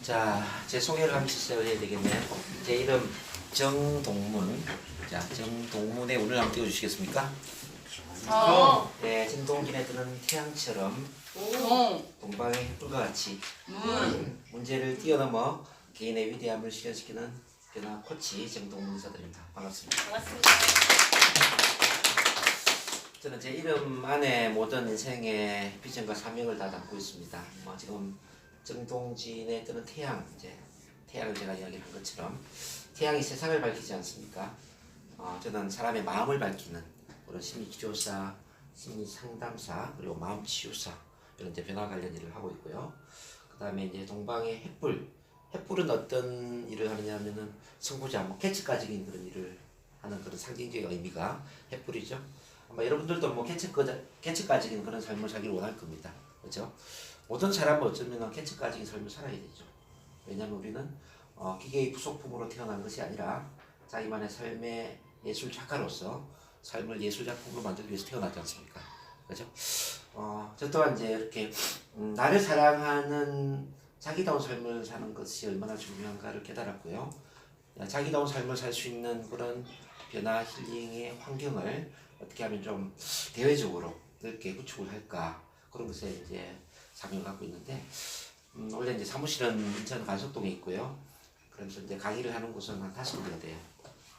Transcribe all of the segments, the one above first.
자, 제 소개를 한번 시작해야 되겠네요. 제 이름 정동문. 자, 정동문의 운을 한번 띄워주시겠습니까? 네, 진동진에 뜨는 태양처럼 동방의 뿔과 같이 문제를 뛰어넘어 개인의 위대함을 실현시키는 변화 코치 정동문 인사드립니다. 반갑습니다. 반갑습니다. 저는 제 이름 안에 모든 인생의 비전과 사명을 다 담고 있습니다. 지금 정동진에 뜨는 태양, 이제 태양을 제가 이야기한 것처럼 태양이 세상을 밝히지 않습니까? 저는 사람의 마음을 밝히는 그런 심리치료사, 심리상담사, 그리고 마음치유사 이런 이제 변화 관련 일을 하고 있고요. 그 다음에 이제 동방의 횃불은 어떤 일을 하느냐면은 선구자, 개척가적인 그런 일을 하는 그런 상징적인 의미가 횃불이죠. 아마 여러분들도 개척가적인 그런 삶을 살기를 원할 겁니다. 그렇죠? 모든 사람은 어쩌면 개척가적인 삶을 살아야 되죠. 왜냐하면 우리는 기계의 부속품으로 태어난 것이 아니라 자기만의 삶의 예술 작가로서 삶을 예술 작품으로 만들기 위해서 태어나지 않습니까? 그렇죠? 저 또한 이제 이렇게 나를 사랑하는 자기다운 삶을 사는 것이 얼마나 중요한가를 깨달았고요. 자기다운 삶을 살 수 있는 그런 변화 힐링의 환경을 어떻게 하면 좀 대외적으로 넓게 구축을 할까, 그런 것에 이제 사명을 갖고 있는데, 원래 이제 사무실은 인천 간석동에 있고요. 그러면서 이제 강의를 하는 곳은 한 5군데가 돼요.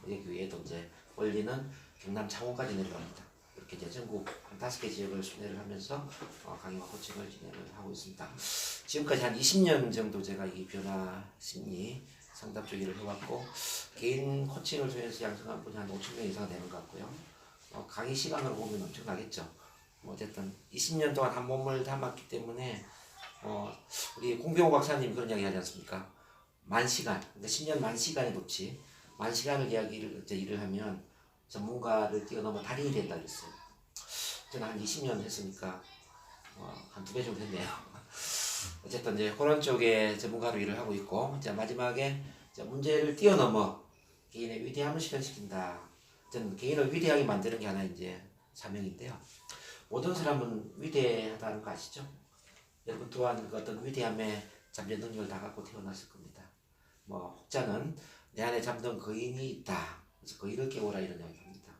여기 외에도 이제 원리는 경남 창원까지 내려갑니다. 이렇게 이제 전국 한 5개 지역을 순회를 하면서 강의와 코칭을 진행을 하고 있습니다. 지금까지 한 20년 정도 제가 이 변화 심리 상담 쪽 일을 해왔고, 개인 코칭을 통해서 양성한 분이 한 5,000명 이상 되는 것 같고요. 강의 시간으로 보면 엄청나겠죠. 어쨌든 20년 동안 한 몸을 담았기 때문에 우리 공병호 박사님 그런 이야기 하지 않습니까? 만시간, 그러니까 10년 만시간의 법칙, 만시간을 일을 하면 전문가를 뛰어넘어 달인이 된다 그랬어요. 저는 한 20년 했으니까 한 2배 정도 했네요. 어쨌든 이제 그런 쪽에 전문가로 일을 하고 있고, 이제 마지막에 이제 문제를 뛰어넘어 개인의 위대함을 실현시킨다. 저는 개인을 위대하게 만드는 게 하나 이제 사명인데요. 모든 사람은 위대하다는 거 아시죠? 여러분 또한 그 어떤 위대함의 잠재 능력을 다 갖고 태어났을 겁니다. 혹자는 내 안에 잠든 거인이 있다. 그래서 거인을 깨워라 이런 이야기합니다.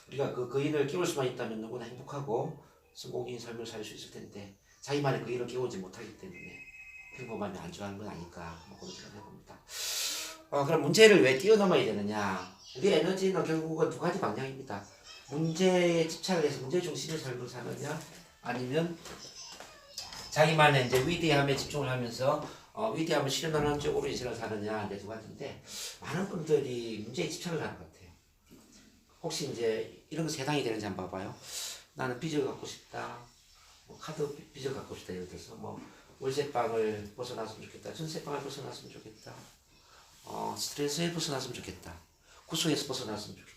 우리가 그 거인을 깨울 수만 있다면 누구나 행복하고 성공적인 삶을 살 수 있을 텐데, 자기만의 거인을 깨우지 못하기 때문에 평범하면 안좋아하는 건 아닐까, 그런 생각을 해봅니다. 그럼 문제를 왜 뛰어넘어야 되느냐? 우리 에너지는 결국은 2가지 방향입니다. 문제에 집착을 해서 문제 중심의 삶을 사느냐, 아니면 자기만의 이제 위대함에 집중을 하면서 위대함을 실현하는 쪽으로 인생을 사느냐, 이제 2가지인데, 많은 분들이 문제에 집착을 하는 것 같아요. 혹시 이제 이런 거 해당이 되는지 한번 봐봐요. 나는 빚을 갖고 싶다, 카드 빚을 갖고 싶다, 예를 들어서 월세방을 벗어났으면 좋겠다, 전세방을 벗어났으면 좋겠다, 스트레스에 벗어났으면 좋겠다, 구속에서 벗어났으면 좋겠다.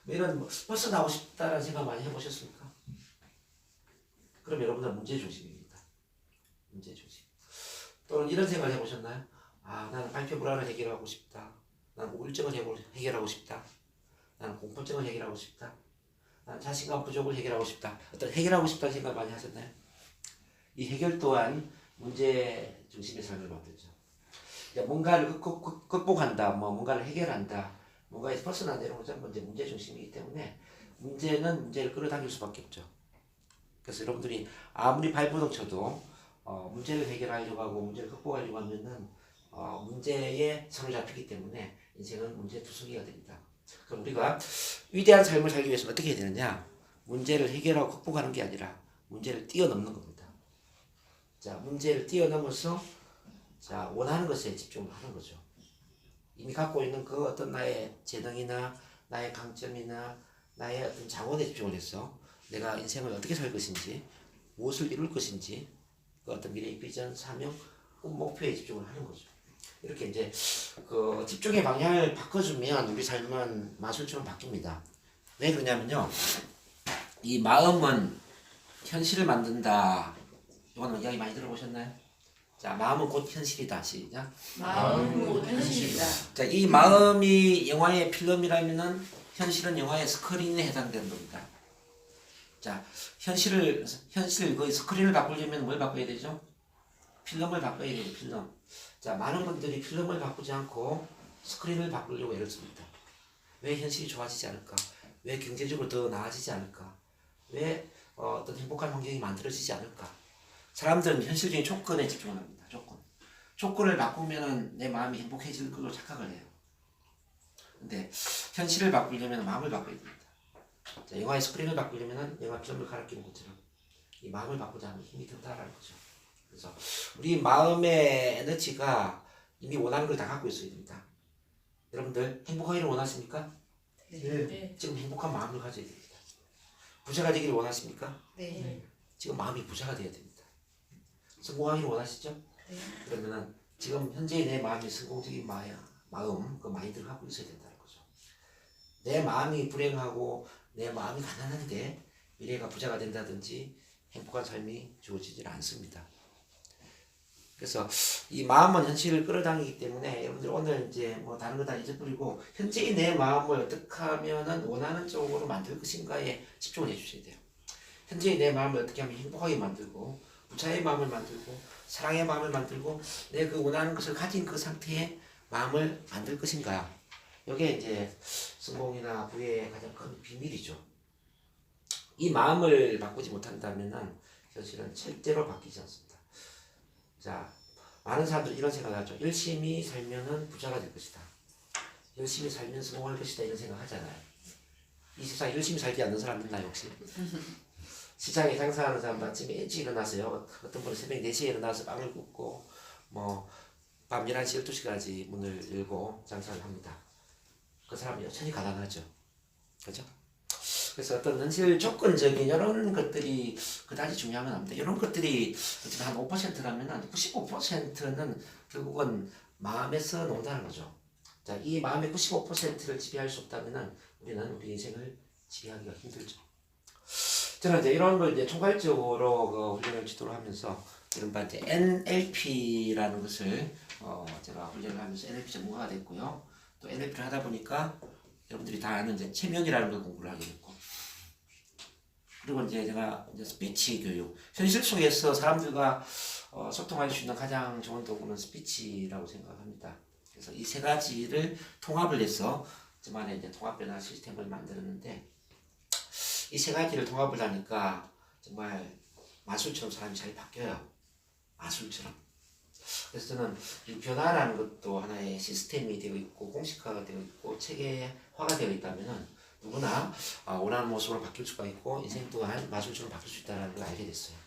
이런 벗어나고 싶다라는 생각 많이 해보셨습니까? 그럼 여러분들 문제 중심입니다. 문제 중심. 또는 이런 생각을 해보셨나요? 나는 발표 불안을 해결하고 싶다. 나는 우울증을 해결하고 싶다. 나는 공포증을 해결하고 싶다. 나는 자신감 부족을 해결하고 싶다. 어떤 해결하고 싶다는 생각 많이 하셨나요? 이 해결 또한 문제 중심의 삶을 만들죠. 뭔가를 극복한다, 뭔가를 해결한다, 뭔가에서 벗어난다, 이런 건 전부 이제 문제 중심이기 때문에 문제는 문제를 끌어당길 수밖에 없죠. 그래서 여러분들이 아무리 발버둥 쳐도 문제를 해결하려고 하고 문제를 극복하려고 하면은 문제에 손을 잡히기 때문에 인생은 문제투성이가 됩니다. 그럼 우리가 위대한 삶을 살기 위해서는 어떻게 해야 되느냐? 문제를 해결하고 극복하는 게 아니라 문제를 뛰어넘는 겁니다. 자, 문제를 뛰어넘어서 원하는 것에 집중을 하는 거죠. 이미 갖고 있는 그 어떤 나의 재능이나 나의 강점이나 나의 어떤 자원에 집중을 해서 내가 인생을 어떻게 살 것인지, 무엇을 이룰 것인지, 그 어떤 미래의 비전, 사명, 꿈, 목표에 집중을 하는 거죠. 이렇게 이제 그 집중의 방향을 바꿔주면 우리 삶은 마술처럼 바뀝니다. 왜 그러냐면요, 이 마음은 현실을 만든다. 이거는 이야기 많이 들어보셨나요? 자, 마음은 곧 현실이다. 시작. 마음은 곧 현실이다. 자, 이 마음이 영화의 필름이라면은 현실은 영화의 스크린에 해당되는 겁니다. 자, 현실 그 스크린을 바꾸려면 뭘 바꿔야 되죠? 필름을 바꿔야 돼요. 필름. 자, 많은 분들이 필름을 바꾸지 않고 스크린을 바꾸려고 애를 씁니다. 왜 현실이 좋아지지 않을까? 왜 경제적으로 더 나아지지 않을까? 왜 어떤 행복한 환경이 만들어지지 않을까? 사람들은 현실적인 조건에 집중을 합니다. 조건을 바꾸면은 내 마음이 행복해질 걸로 착각을 해요. 근데 현실을 바꾸려면 마음을 바꿔야 됩니다. 자, 영화의 스크린을 바꾸려면 영화 필름을 갈아 끼는 것처럼 이 마음을 바꾸자 하면 힘이 든다라는 거죠. 그래서 우리 마음의 에너지가 이미 원하는 걸 다 갖고 있어야 됩니다. 여러분들 행복하기를 원하십니까? 네. 지금 행복한 마음을 가져야 됩니다. 부자가 되기를 원하십니까? 네. 지금 마음이 부자가 되어야 됩니다. 성공하기를 원하시죠? 네. 그러면은 지금 현재 내 마음이 성공적인 마음, 그 마인드를 갖고 있어야 된다는 거죠. 내 마음이 불행하고 내 마음이 가난한데 미래가 부자가 된다든지 행복한 삶이 주어지질 않습니다. 그래서 이 마음은 현실을 끌어당기기 때문에 여러분들 오늘 이제 뭐 다른 거 다 잊어버리고 현재의 내 마음을 어떻게 하면은 원하는 쪽으로 만들 것인가에 집중을 해주셔야 돼요. 현재의 내 마음을 어떻게 하면 행복하게 만들고 부자의 마음을 만들고 사랑의 마음을 만들고 내 그 원하는 것을 가진 그 상태의 마음을 만들 것인가. 이게 이제 성공이나 부의 가장 큰 비밀이죠. 이 마음을 바꾸지 못한다면은 현실은 절대로 바뀌지 않습니다. 자, 많은 사람들이 이런 생각을 하죠. 열심히 살면은 부자가 될 것이다. 열심히 살면 성공할 것이다. 이런 생각 하잖아요. 이 세상에 열심히 살지 않는 사람 있나요, 혹시? 시장에 장사하는 사람도 아침에 일찍 일어나서요. 어떤 분은 새벽 4시에 일어나서 빵을 굽고 밤 11시, 12시까지 문을 열고 장사를 합니다. 그 사람이 여전히 가난하죠. 그죠? 그래서 어떤 현실 조건적인 이런 것들이 그다지 중요한 건 아닙니다. 이런 것들이 한 5%라면 95%는 결국은 마음에서 논다는 거죠. 자, 이 마음의 95%를 지배할 수 없다면 우리는 우리 인생을 지배하기가 힘들죠. 저는 이제 이런 걸 이제 총괄적으로 그 훈련을 지도를 하면서 이른바 이제 NLP라는 것을 제가 훈련을 하면서 NLP 전문가가 됐고요. 또 NLP를 하다 보니까 여러분들이 다 아는 이제 체면이라는 걸 공부를 하게 됐고, 그리고 이제 제가 이제 스피치 교육, 현실 속에서 사람들과 소통할 수 있는 가장 좋은 도구는 스피치라고 생각합니다. 그래서 이 세 가지를 통합을 해서 저만의 이제 통합 변화 시스템을 만들었는데, 이 세 가지를 통합을 하니까 정말 마술처럼 사람이 잘 바뀌어요. 마술처럼. 그래서 저는 이 변화라는 것도 하나의 시스템이 되어 있고 공식화가 되어 있고 체계화가 되어 있다면은 누구나 원하는 모습으로 바뀔 수가 있고 인생 또한 마술처럼 바뀔 수 있다는 걸 알게 됐어요.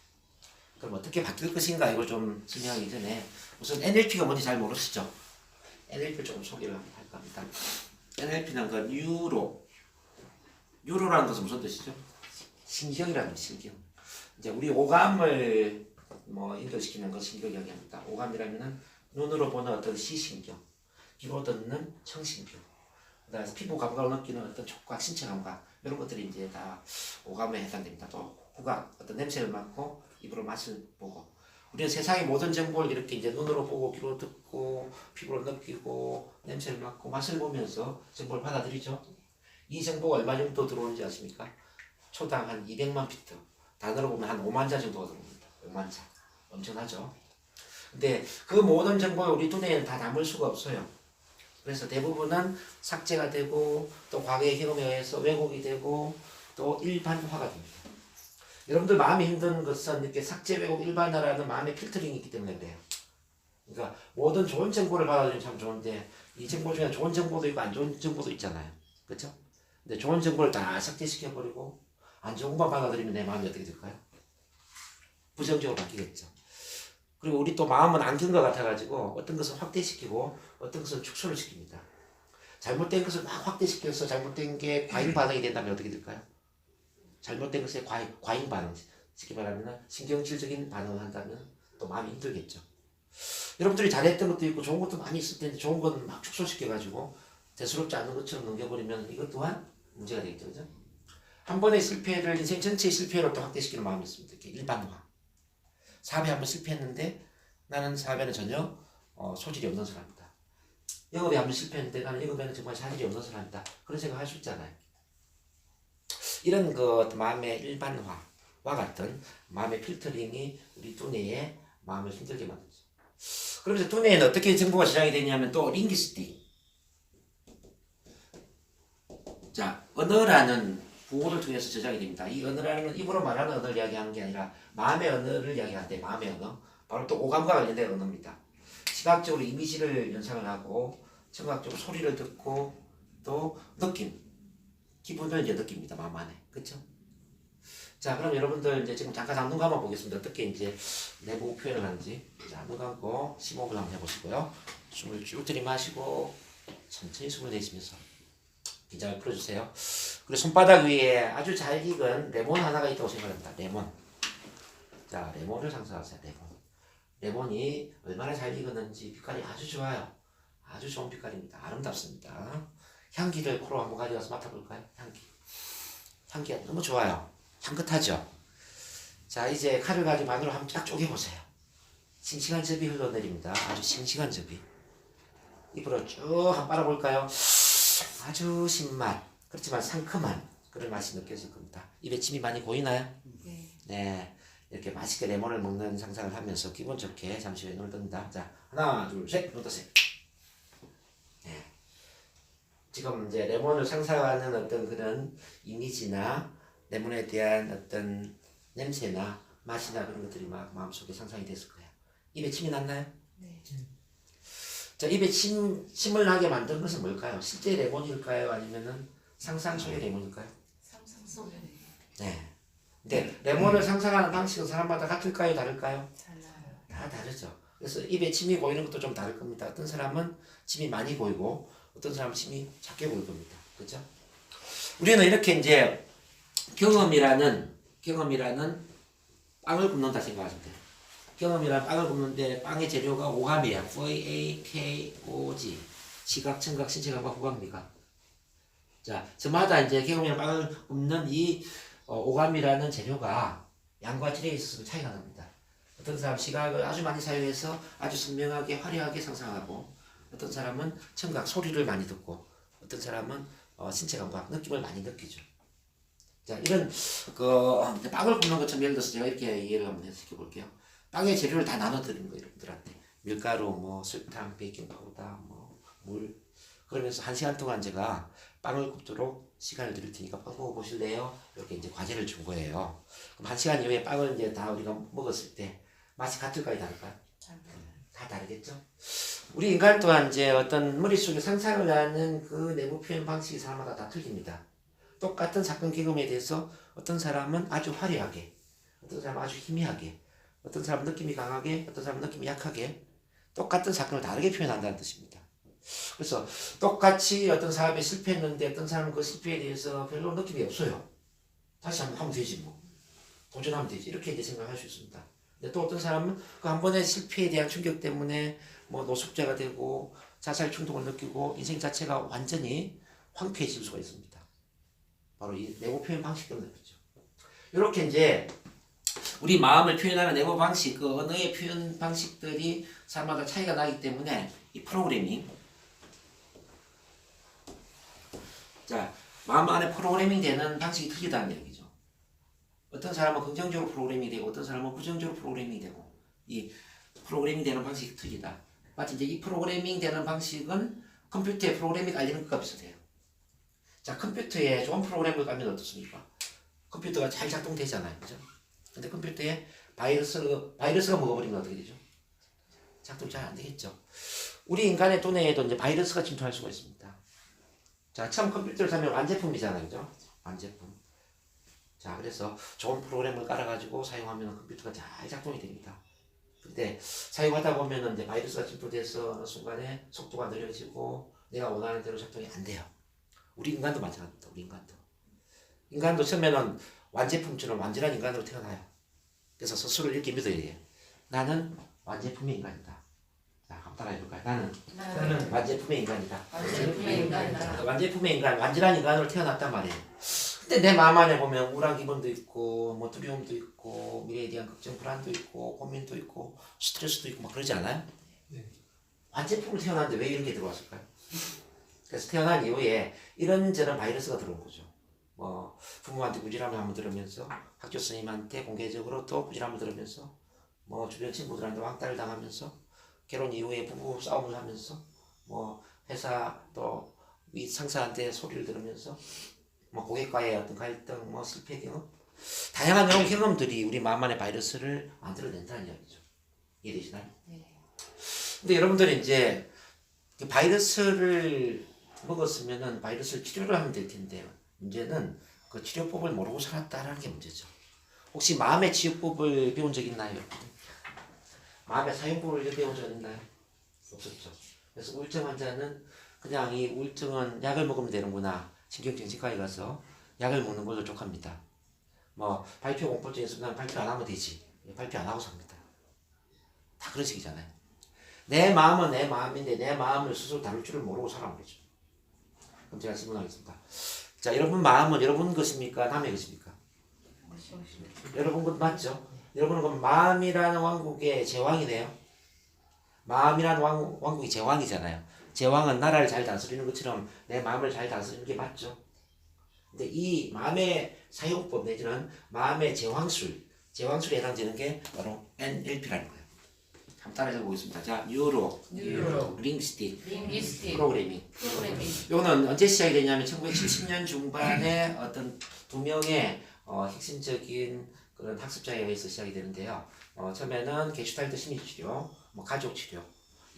그럼 어떻게 바뀔 것인가 이걸 좀 설명하기 전에 우선 NLP가 뭔지 잘 모르시죠? NLP를 조금 소개를 할까 합니다. NLP는 그 뉴로라는 것은 무슨 뜻이죠? 신경이라는 신경. 이제 우리 오감을 인도시키는 것 신경 이야기합니다. 오감이라면은 눈으로 보는 어떤 시신경, 귀로 듣는 청신경, 그다음에 피부 감각으로 느끼는 어떤 촉각, 신체 감각 이런 것들이 이제 다 오감에 해당됩니다. 또 후각, 어떤 냄새를 맡고 입으로 맛을 보고. 우리는 세상의 모든 정보를 이렇게 이제 눈으로 보고 귀로 듣고 피부로 느끼고 냄새를 맡고 맛을 보면서 정보를 받아들이죠. 이 정보가 얼마 정도 들어오는지 아십니까? 초당 한 200만 피트, 단어로 보면 한 5만 자 정도가 들어옵니다. 5만 자. 엄청나죠? 근데 그 모든 정보를 우리 눈에는 다 담을 수가 없어요. 그래서 대부분은 삭제가 되고 또 과거의 경험에 의해서 왜곡이 되고 또 일반화가 됩니다. 여러분들 마음이 힘든 것은 이렇게 삭제, 왜곡, 일반화라는 마음의 필터링이 있기 때문에 그래요. 그러니까 모든 좋은 정보를 받아들이면 참 좋은데 이 정보 중에 좋은 정보도 있고 안 좋은 정보도 있잖아요. 그렇죠? 근데 좋은 정보를 다 삭제시켜버리고 안 좋은 것만 받아들이면 내 마음이 어떻게 될까요? 부정적으로 바뀌겠죠. 그리고 우리 또 마음은 안경과 같아가지고 어떤 것을 확대시키고 어떤 것을 축소를 시킵니다. 잘못된 것을 막 확대시켜서 잘못된 게 과잉 반응이 된다면 어떻게 될까요? 잘못된 것에 과잉 반응, 쉽게 말하면 신경질적인 반응을 한다면 또 마음이 힘들겠죠. 여러분들이 잘했던 것도 있고 좋은 것도 많이 있을 텐데 좋은 건 막 축소시켜가지고 대수롭지 않은 것처럼 넘겨버리면 이것 또한 문제가 되겠죠. 그죠? 한 번의 실패를 인생 전체의 실패로 또 확대시키는 마음이 있습니다. 이렇게 일반화. 사업에 한번 실패했는데 나는 사업에는 전혀 소질이 없는 사람이다. 영업에 한번 실패했는데 나는 영업에는 정말 자질이 없는 사람이다. 그런 생각 할 수 있잖아요. 이런 그 마음의 일반화와 같은 마음의 필터링이 우리 두뇌의 마음을 힘들게 만들죠. 그러면서 두뇌에는 어떻게 정보가 저장이 되냐면 또 링귀스틱. 자, 언어라는 구호를 통해서 저장이 됩니다. 이 언어라는 건 입으로 말하는 언어를 이야기하는 게 아니라 마음의 언어를 이야기하는데 마음의 언어. 바로 또 오감과 관련된 언어입니다. 시각적으로 이미지를 연상을 하고 청각적으로 소리를 듣고 또 느낌. 기분을 이제 느낍니다. 마음 안에. 그렇죠? 자, 그럼 여러분들 이제 지금 잠깐 눈 감아 보겠습니다. 어떻게 이제 내부 표현을 하는지. 자, 눈 감고 심호흡을 한번 해보시고요. 숨을 쭉 들이마시고 천천히 숨을 내쉬면서 긴장을 풀어주세요. 그리고 손바닥 위에 아주 잘 익은 레몬 하나가 있다고 생각합니다. 레몬. 자, 레몬을 상상하세요. 레몬. 레몬이 얼마나 잘 익었는지 빛깔이 아주 좋아요. 아주 좋은 빛깔입니다. 아름답습니다. 향기를 코로 한번 가져가서 맡아볼까요? 향기. 향기가 너무 좋아요. 향긋하죠? 자, 이제 칼을 가지고 안으로 한번 쫙 쪼개보세요. 싱싱한 즙이 흘러내립니다. 아주 싱싱한 즙이. 입으로 쭉 한번 빨아볼까요? 아주 신맛, 그렇지만 상큼한 그런 맛이 느껴질 겁니다. 입에 침이 많이 고이나요? 네. 네. 이렇게 맛있게 레몬을 먹는 상상을 하면서 기분 좋게 잠시 후에 눈을 뜬다. 자, 하나, 둘, 셋, 눈 뜨세요. 네. 지금 이제 레몬을 상상하는 어떤 그런 이미지나 레몬에 대한 어떤 냄새나 맛이나 그런 것들이 막 마음속에 상상이 됐을 거예요. 입에 침이 났나요? 네. 자, 입에 침을 나게 만든 것은 뭘까요? 실제 레몬일까요? 아니면은 상상 속의 레몬일까요? 상상 속에 네. 근데 레몬을 상상하는 방식은 사람마다 같을까요? 다를까요? 달라요. 다 다르죠. 그래서 입에 침이 고이는 것도 좀 다를 겁니다. 어떤 사람은 침이 많이 고이고 어떤 사람은 침이 작게 고일 겁니다. 그렇죠? 우리는 이렇게 이제 경험이라는 빵을 굽는다 생각하시면 돼요. 경험이란 빵을 굽는데 빵의 재료가 오감이에요. V-A-K-O-G. 시각, 청각, 신체감각, 후각미각. 자, 저마다 이제 경험이란 빵을 굽는 이 오감이라는 재료가 양과 질에 있어서 차이가 납니다. 어떤 사람 시각을 아주 많이 사용해서 아주 선명하게 화려하게 상상하고 어떤 사람은 청각, 소리를 많이 듣고 어떤 사람은 신체 감각, 느낌을 많이 느끼죠. 자, 이런 빵을 굽는 것처럼 예를 들어서 제가 이렇게 이해를 한번 해서 시켜볼게요. 빵의 재료를 다 나눠드리는 거예요, 여러분들한테. 밀가루, 뭐 설탕, 베이킹 파우더, 뭐 물. 그러면서 1시간 동안 제가 빵을 굽도록 시간을 드릴 테니까 빵 먹어보실래요? 이렇게 이제 과제를 준 거예요. 그럼 1시간 이후에 빵을 이제 다 우리가 먹었을 때 맛이 같을까요, 다를까요? 다 다르겠죠? 우리 인간 또한 이제 어떤 머릿속에 상상을 하는 그 내부 표현 방식이 사람마다 다 틀립니다. 똑같은 사건 경험에 대해서 어떤 사람은 아주 화려하게, 어떤 사람은 아주 희미하게, 어떤 사람은 느낌이 강하게, 어떤 사람은 느낌이 약하게 똑같은 사건을 다르게 표현한다는 뜻입니다. 그래서 똑같이 어떤 사람이 실패했는데 어떤 사람은 그 실패에 대해서 별로 느낌이 없어요. 다시 한번 하면 되지 뭐. 도전하면 되지. 이렇게 이제 생각할 수 있습니다. 근데 또 어떤 사람은 그 한 번의 실패에 대한 충격 때문에 뭐 노숙자가 되고 자살 충동을 느끼고 인생 자체가 완전히 황폐해질 수가 있습니다. 바로 이 내부 표현 방식 때문에 그렇죠. 이렇게 이제 우리 마음을 표현하는 내부 방식, 그 언어의 표현 방식들이 사람마다 차이가 나기 때문에 이 프로그래밍, 자, 마음 안에 프로그래밍 되는 방식이 틀리다는 얘기죠. 어떤 사람은 긍정적으로 프로그래밍이 되고 어떤 사람은 부정적으로 프로그래밍이 되고 이 프로그래밍 되는 방식이 틀리다. 마치 이제 이 프로그래밍 되는 방식은 컴퓨터에 프로그래밍 깔리는 것과 비슷해요. 자, 컴퓨터에 좋은 프로그램을 깔면 어떻습니까? 컴퓨터가 잘 작동되잖아요. 그죠? 근데 컴퓨터에 바이러스가 먹어버리면 어떻게 되죠? 작동 잘 안 되겠죠. 우리 인간의 두뇌에도 이제 바이러스가 침투할 수가 있습니다. 자, 처음 컴퓨터를 사면 완제품이잖아요. 그죠? 완제품. 자, 그래서 좋은 프로그램을 깔아가지고 사용하면 컴퓨터가 잘 작동이 됩니다. 근데 사용하다 보면은 이제 바이러스가 침투돼서 어느 순간에 속도가 느려지고 내가 원하는 대로 작동이 안 돼요. 우리 인간도 마찬가지입니다. 우리 인간도 처음에는 완제품처럼 완전한 인간으로 태어나요. 그래서 스스로를 이렇게 믿어야 돼요. 나는 완제품의 인간이다. 자, 한번 따라해볼까요? 나는 완제품의 인간이다. 완제품의 인간이다. 완제품의 인간, 완전한 인간으로 태어났단 말이에요. 근데 내 마음 안에 보면 우울한 기분도 있고, 뭐 두려움도 있고, 미래에 대한 걱정, 불안도 있고, 고민도 있고, 스트레스도 있고, 막 그러지 않아요? 네. 완제품으로 태어났는데 왜 이런 게 들어왔을까요? 그래서 태어난 이후에 이런저런 바이러스가 들어온 거죠. 뭐 부모한테 부질함을 한번 들으면서 학교 선생님한테 공개적으로 또 부질함을 들으면서 뭐 주변 친구들한테 왕따를 당하면서 결혼 이후에 부부 싸움을 하면서 뭐 회사 또 윗 상사한테 소리를 들으면서 뭐 고객과의 어떤 갈등, 뭐 실패 경험, 다양한 이런 경험들이 우리 마음 안에 바이러스를 만들어낸다는 이야기죠. 이해되시나요? 네. 근데 여러분들이 이제 그 바이러스를 먹었으면은 바이러스를 치료를 하면 될 텐데요. 문제는 그 치료법을 모르고 살았다라는 게 문제죠. 혹시 마음의 치유법을 배운 적 있나요? 마음의 사용법을 배운 적 있나요? 없었죠. 그래서 우울증 환자는 그냥 이 우울증은 약을 먹으면 되는구나. 신경정신과에 가서 약을 먹는 걸로 족합니다. 뭐 발표 공포증 있으면 발표 안 하면 되지. 발표 안 하고 삽니다. 다 그런 식이잖아요. 내 마음은 내 마음인데 내 마음을 스스로 다룰 줄을 모르고 살아버리죠. 그럼 제가 질문하겠습니다. 자, 여러분 마음은 여러분 것입니까? 남의 것입니까? 여러분 것 맞죠? 여러분은 그럼 마음이라는 왕국의 제왕이네요. 마음이라는 왕국이 제왕이잖아요. 제왕은 나라를 잘 다스리는 것처럼 내 마음을 잘 다스리는 게 맞죠. 근데 이 마음의 사용법 내지는 마음의 제왕술에 해당되는 게 바로 NLP라는 거예요. 한번 따라해 보겠습니다. 자, 뉴로, 링스틱, 프로그래밍. 이거는 언제 시작이 되냐면 1970년 중반에 어떤 두 명의 핵심적인 그런 학습자에 의해서 시작이 되는데요. 처음에는 게슈탈트 심리치료, 뭐 가족치료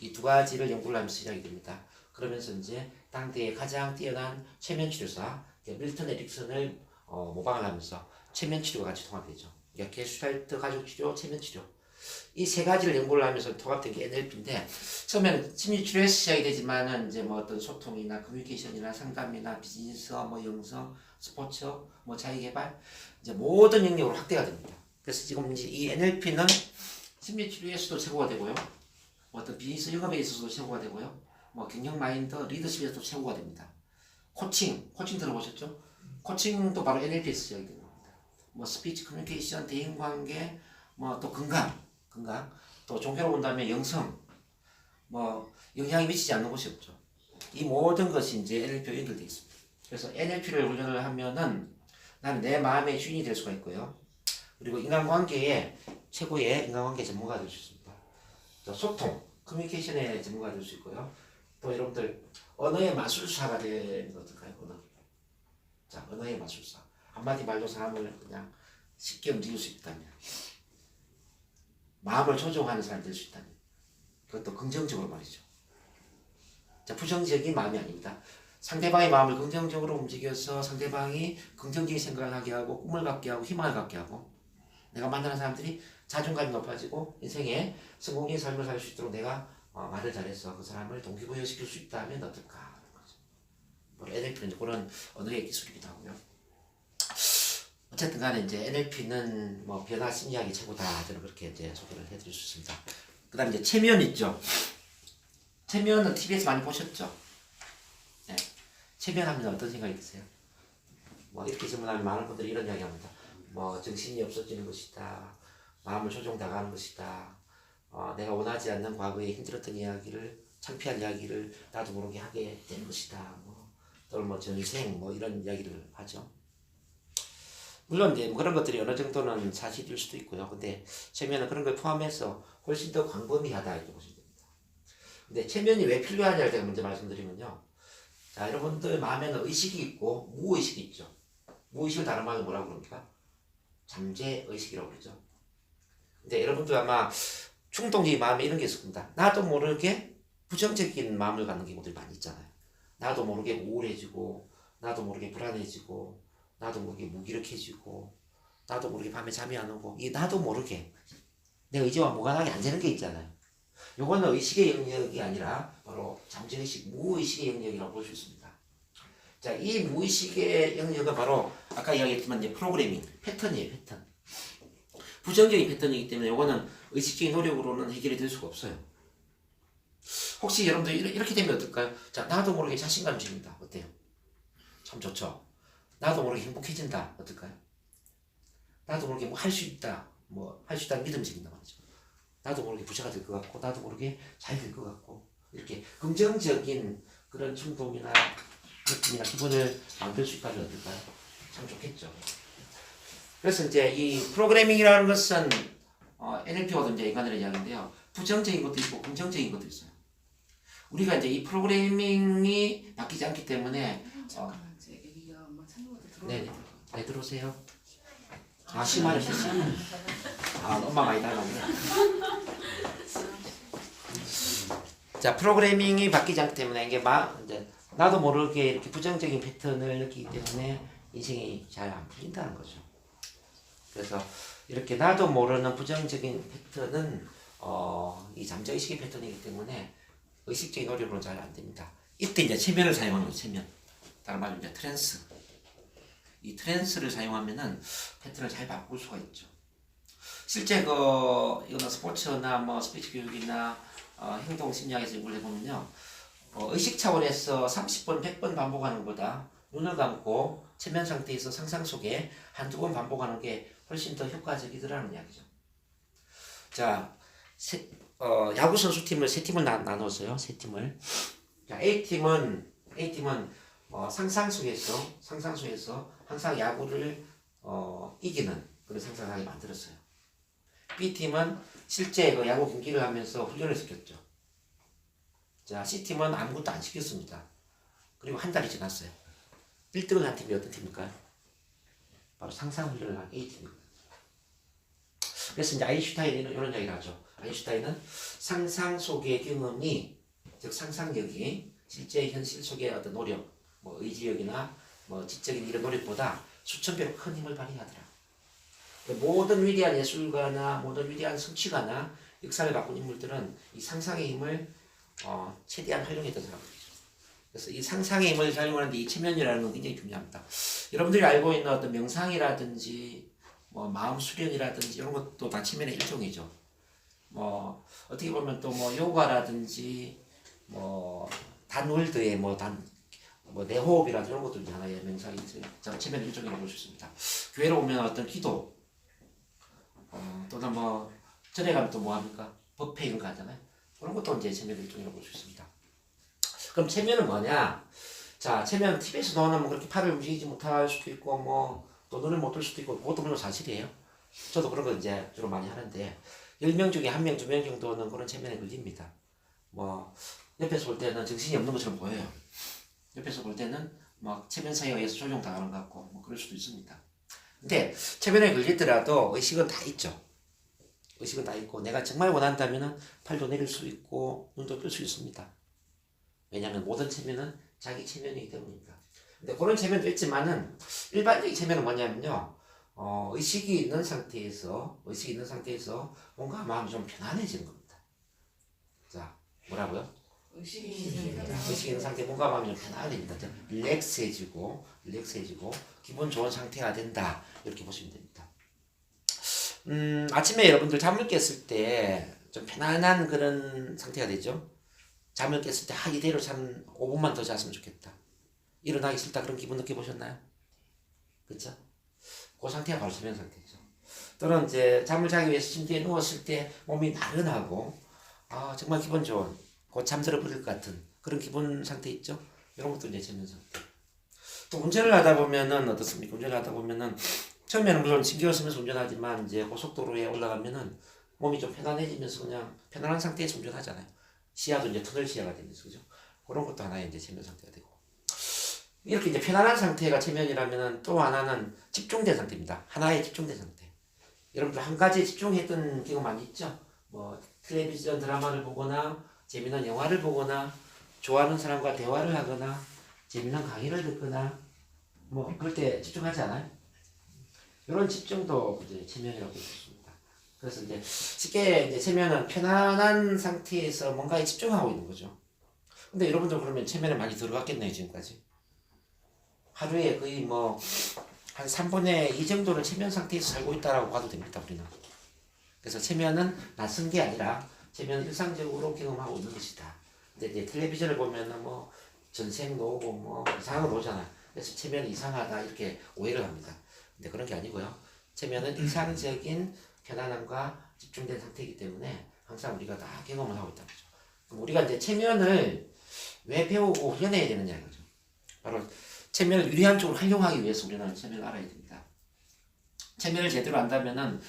이 두 가지를 연구를 하면서 시작이 됩니다. 그러면서 이제 당대의 가장 뛰어난 최면치료사 밀턴 에릭슨을 모방을 하면서 최면치료가 같이 통합되죠. 그러니까 게슈탈트 가족치료, 최면치료 이 세 가지를 연구를 하면서 통합된 게 NLP인데 처음에는 심리치료에서 시작이 되지만은 이제 뭐 어떤 소통이나 커뮤니케이션이나 상담이나 비즈니스, 뭐 영성, 스포츠, 뭐 자기개발 이제 모든 영역으로 확대가 됩니다. 그래서 지금 이제 이 NLP는 심리치료에서도 최고가 되고요. 어떤 비즈니스 영업에 있어서도 최고가 되고요. 뭐 경영 마인드, 리더십에서도 최고가 됩니다. 코칭 들어보셨죠? 코칭도 바로 NLP에서 시작이 되는 겁니다. 뭐 스피치, 커뮤니케이션, 대인관계, 뭐 또 건강, 또 종교로 본다면 영성, 뭐 영향이 미치지 않는 곳이 없죠. 이 모든 것이 이제 NLP와 연결되어 있습니다. 그래서 NLP를 훈련을 하면은 나는 내 마음의 주인이 될 수가 있고요. 그리고 인간관계에 최고의 인간관계 전문가가 될 수 있습니다. 소통, 커뮤니케이션의 전문가가 될 수 있고요. 또 여러분들 언어의 마술사가 되는 거 어떨까요? 자, 언어의 마술사. 한마디 말로 사람을 그냥 쉽게 움직일 수 있다면, 마음을 조종하는 사람이 될 수 있다면, 그것도 긍정적으로 말이죠. 자, 부정적인 마음이 아닙니다. 상대방의 마음을 긍정적으로 움직여서 상대방이 긍정적인 생각을 하게 하고 꿈을 갖게 하고 희망을 갖게 하고 내가 만나는 사람들이 자존감이 높아지고 인생에 성공적인 삶을 살 수 있도록 내가 말을 잘해서 그 사람을 동기부여시킬 수 있다면 어떨까 하는 거죠. 뭐 NLP는 그런 언어의 기술이기도 하고요. 어쨌든 간에 이제 NLP는 뭐 변화 심리학이 최고다. 저는 그렇게 이제 소개를 해드릴 수 있습니다. 그 다음에 이제 체면 있죠. 체면은 TV에서 많이 보셨죠? 네. 체면하면 어떤 생각이 드세요? 뭐 이렇게 질문하면 많은 분들이 이런 이야기 합니다. 뭐 정신이 없어지는 것이다. 마음을 조종당하는 것이다. 내가 원하지 않는 과거에 힘들었던 이야기를, 창피한 이야기를 나도 모르게 하게 되는 것이다. 뭐 또는 뭐 전생 뭐 이런 이야기를 하죠. 물론 이제 뭐 그런 것들이 어느 정도는 사실일 수도 있고요. 근데 체면은 그런 걸 포함해서 훨씬 더 광범위하다 이렇게 보시면 됩니다. 근데 체면이 왜 필요하냐를 제가 먼저 말씀드리면요. 자, 여러분들 마음에는 의식이 있고 무의식이 있죠. 무의식을 다른 말로 뭐라고 그럽니까? 잠재의식이라고 그러죠. 근데 여러분들 아마 충동적인 마음에 이런 게 있을 겁니다. 나도 모르게 부정적인 마음을 갖는 경우들이 많이 있잖아요. 나도 모르게 우울해지고, 나도 모르게 불안해지고, 나도 모르게 무기력해지고, 나도 모르게 밤에 잠이 안 오고, 이 나도 모르게 내 의지와 무관하게 안 되는 게 있잖아요. 요거는 의식의 영역이 아니라 바로 잠재의식, 무의식의 영역이라고 볼 수 있습니다. 자, 이 무의식의 영역은 바로 아까 이야기했지만 이제 프로그래밍, 패턴이에요, 패턴. 부정적인 패턴이기 때문에 요거는 의식적인 노력으로는 해결이 될 수가 없어요. 혹시 여러분들 이렇게 되면 어떨까요? 자, 나도 모르게 자신감이 생긴다. 어때요? 참 좋죠. 나도 모르게 행복해진다. 어떨까요? 나도 모르게 뭐 할 수 있다. 뭐 할 수 있다는 믿음이 생긴다 말이죠. 나도 모르게 부자가 될 것 같고, 나도 모르게 잘 될 것 같고, 이렇게 긍정적인 그런 충동이나 느낌이나 기분을 만들 수 있다면 어떨까요? 참 좋겠죠. 그래서 이제 이 프로그래밍이라는 것은 NLP와도 이제 인간들의 이야기인데요. 부정적인 것도 있고 긍정적인 것도 있어요. 우리가 이제 이 프로그래밍이 바뀌지 않기 때문에 잠깐만 제 애기가 엄마 창문으로 네, 들어오는 네 들어오세요. 아 심하네 진짜. 아 엄마 많이 닮았네. 자 프로그래밍이 바뀌지 않기 때문에 이게 이제 나도 모르게 이렇게 부정적인 패턴을 느끼기 때문에 인생이 잘 안 풀린다는 거죠. 그래서 이렇게 나도 모르는 부정적인 패턴은 이 잠재의식의 패턴이기 때문에 의식적인 노력으로는 잘 안 됩니다. 이때 이제 체면을 사용하는 거죠. 체면. 다른 말로 이제 트랜스. 이 트랜스를 사용하면은 패턴을 잘 바꿀 수가 있죠. 실제 이거는 스포츠나 뭐 스피치 교육이나 행동 심리학에서 연구를 해보면요. 의식 차원에서 30번, 100번 반복하는 것보다 눈을 감고 체면 상태에서 상상 속에 한두 번 반복하는 게 훨씬 더 효과적이더라는 이야기죠. 자, 야구 선수팀을 세 팀을 나눴어요. 세 팀을. 자, A팀은 상상 속에서 항상 야구를 이기는 그런 상상을 하게 만들었어요. B팀은 실제 그 야구 경기를 하면서 훈련을 시켰죠. 자, C팀은 아무것도 안 시켰습니다. 그리고 한 달이 지났어요. 1등을 한 팀이 어떤 팀일까요? 바로 상상 훈련을 한 A팀입니다. 그래서 이제 아인슈타인이 이런 이야기를 하죠. 아인슈타인은 상상 속의 경험이, 즉 상상력이 실제 현실 속의 어떤 노력, 뭐 의지력이나 뭐 지적인 이런 노력보다 수천 배로 큰 힘을 발휘하더라. 모든 위대한 예술가나 모든 위대한 성취가나 역사를 바꾼 인물들은 이 상상의 힘을 최대한 활용했던 사람들이죠. 그래서 이 상상의 힘을 활용하는데 이 체면이라는 건 굉장히 중요합니다. 여러분들이 알고 있는 어떤 명상이라든지 뭐 마음 수련이라든지 이런 것도 다 체면의 일종이죠. 뭐 어떻게 보면 또 뭐 요가라든지 뭐 단월드의 뭐 내호흡이라든지 이런 것도 하나의 명상이 있어요. 체면의 일종이라고 볼 수 있습니다. 교회로 오면 어떤 기도 또는 뭐 절에 가면 또 뭐 합니까? 법회 이런 거 하잖아요. 그런 것도 이제 체면의 일종이라고 볼 수 있습니다. 그럼 체면은 뭐냐? 자, 체면 TV에서 나오는 뭐 그렇게 팔을 움직이지 못할 수도 있고 뭐 또 눈을 못 뜰 수도 있고 그것도 물론 사실이에요. 저도 그런 거 이제 주로 많이 하는데 10명 중에 1명, 2명 정도는 그런 체면에 걸립니다. 뭐 옆에서 볼 때는 정신이 없는 것처럼 보여요. 옆에서 볼 때는 막 체면 사이에 의해서 조종당하는 것 같고 뭐 그럴 수도 있습니다. 근데 체면에 걸리더라도 의식은 다 있죠. 의식은 다 있고 내가 정말 원한다면은 팔도 내릴 수 있고 눈도 뜰 수 있습니다. 왜냐하면 모든 체면은 자기 체면이기 때문입니다. 근데 그런 체면도 있지만은 일반적인 체면은 뭐냐면요. 의식이 있는 상태에서 뭔가 마음이 좀 편안해지는 겁니다. 자, 뭐라고요? 의식이 의식이 있는 상태에 뭔가 마음이 좀 편안해집니다. 릴렉스해지고 기분 좋은 상태가 된다. 이렇게 보시면 됩니다. 아침에 여러분들 잠을 깼을 때 좀 편안한 그런 상태가 되죠. 잠을 깼을 때 이대로 5분만 더 잤으면 좋겠다. 일어나기 싫다 그런 기분 느껴보셨나요? 그렇죠? 그 상태가 바로 수면 상태죠. 또는 이제 잠을 자기 위해서 침대에 누웠을 때 몸이 나른하고 정말 기분 좋은 곧 잠들어 버릴 것 같은 그런 기분 상태 있죠? 이런 것도 이제 수면 상태. 또 운전을 하다 보면은 어떻습니까? 운전을 하다 보면은 처음에는 물론 신경을 쓰면서 운전하지만 이제 고속도로에 올라가면은 몸이 좀 편안해지면서 그냥 편안한 상태에서 운전하잖아요. 시야도 이제 터널 시야가 되면서 그죠? 그런 것도 하나의 이제 체면 상태가 되고 이렇게 이제 편안한 상태가 체면이라면은 또 하나는 집중된 상태입니다. 하나에 집중된 상태. 여러분들 한 가지에 집중했던 경험 많이 있죠? 뭐 텔레비전 드라마를 보거나 재미난 영화를 보거나 좋아하는 사람과 대화를 하거나 재미난 강의를 듣거나 뭐 그럴 때 집중하지 않아요? 이런 집중도 이제 체면이라고 볼 수 있습니다. 그래서 이제 쉽게 이제 체면은 편안한 상태에서 뭔가에 집중하고 있는 거죠. 근데 여러분들 그러면 체면에 많이 들어갔겠네요, 지금까지. 하루에 거의 뭐 한 3분의 2 정도는 체면 상태에서 살고 있다라고 봐도 됩니다, 우리는. 그래서 체면은 낯선 게 아니라 체면은 일상적으로 경험하고 있는 것이다. 근데 이제 텔레비전을 보면은 뭐 전생 나오고 뭐 이상한 거 나오잖아요. 그래서 체면이 이상하다 이렇게 오해를 합니다. 근데 그런 게 아니고요. 체면은 일상적인 편안함과 집중된 상태이기 때문에 항상 우리가 다 경험을 하고 있다는 거죠. 그럼 우리가 이제 체면을 왜 배우고 훈련해야 되느냐 이거죠. 바로 체면을 유리한 쪽으로 활용하기 위해서 우리는 체면을 알아야 됩니다. 체면을 제대로 안다면은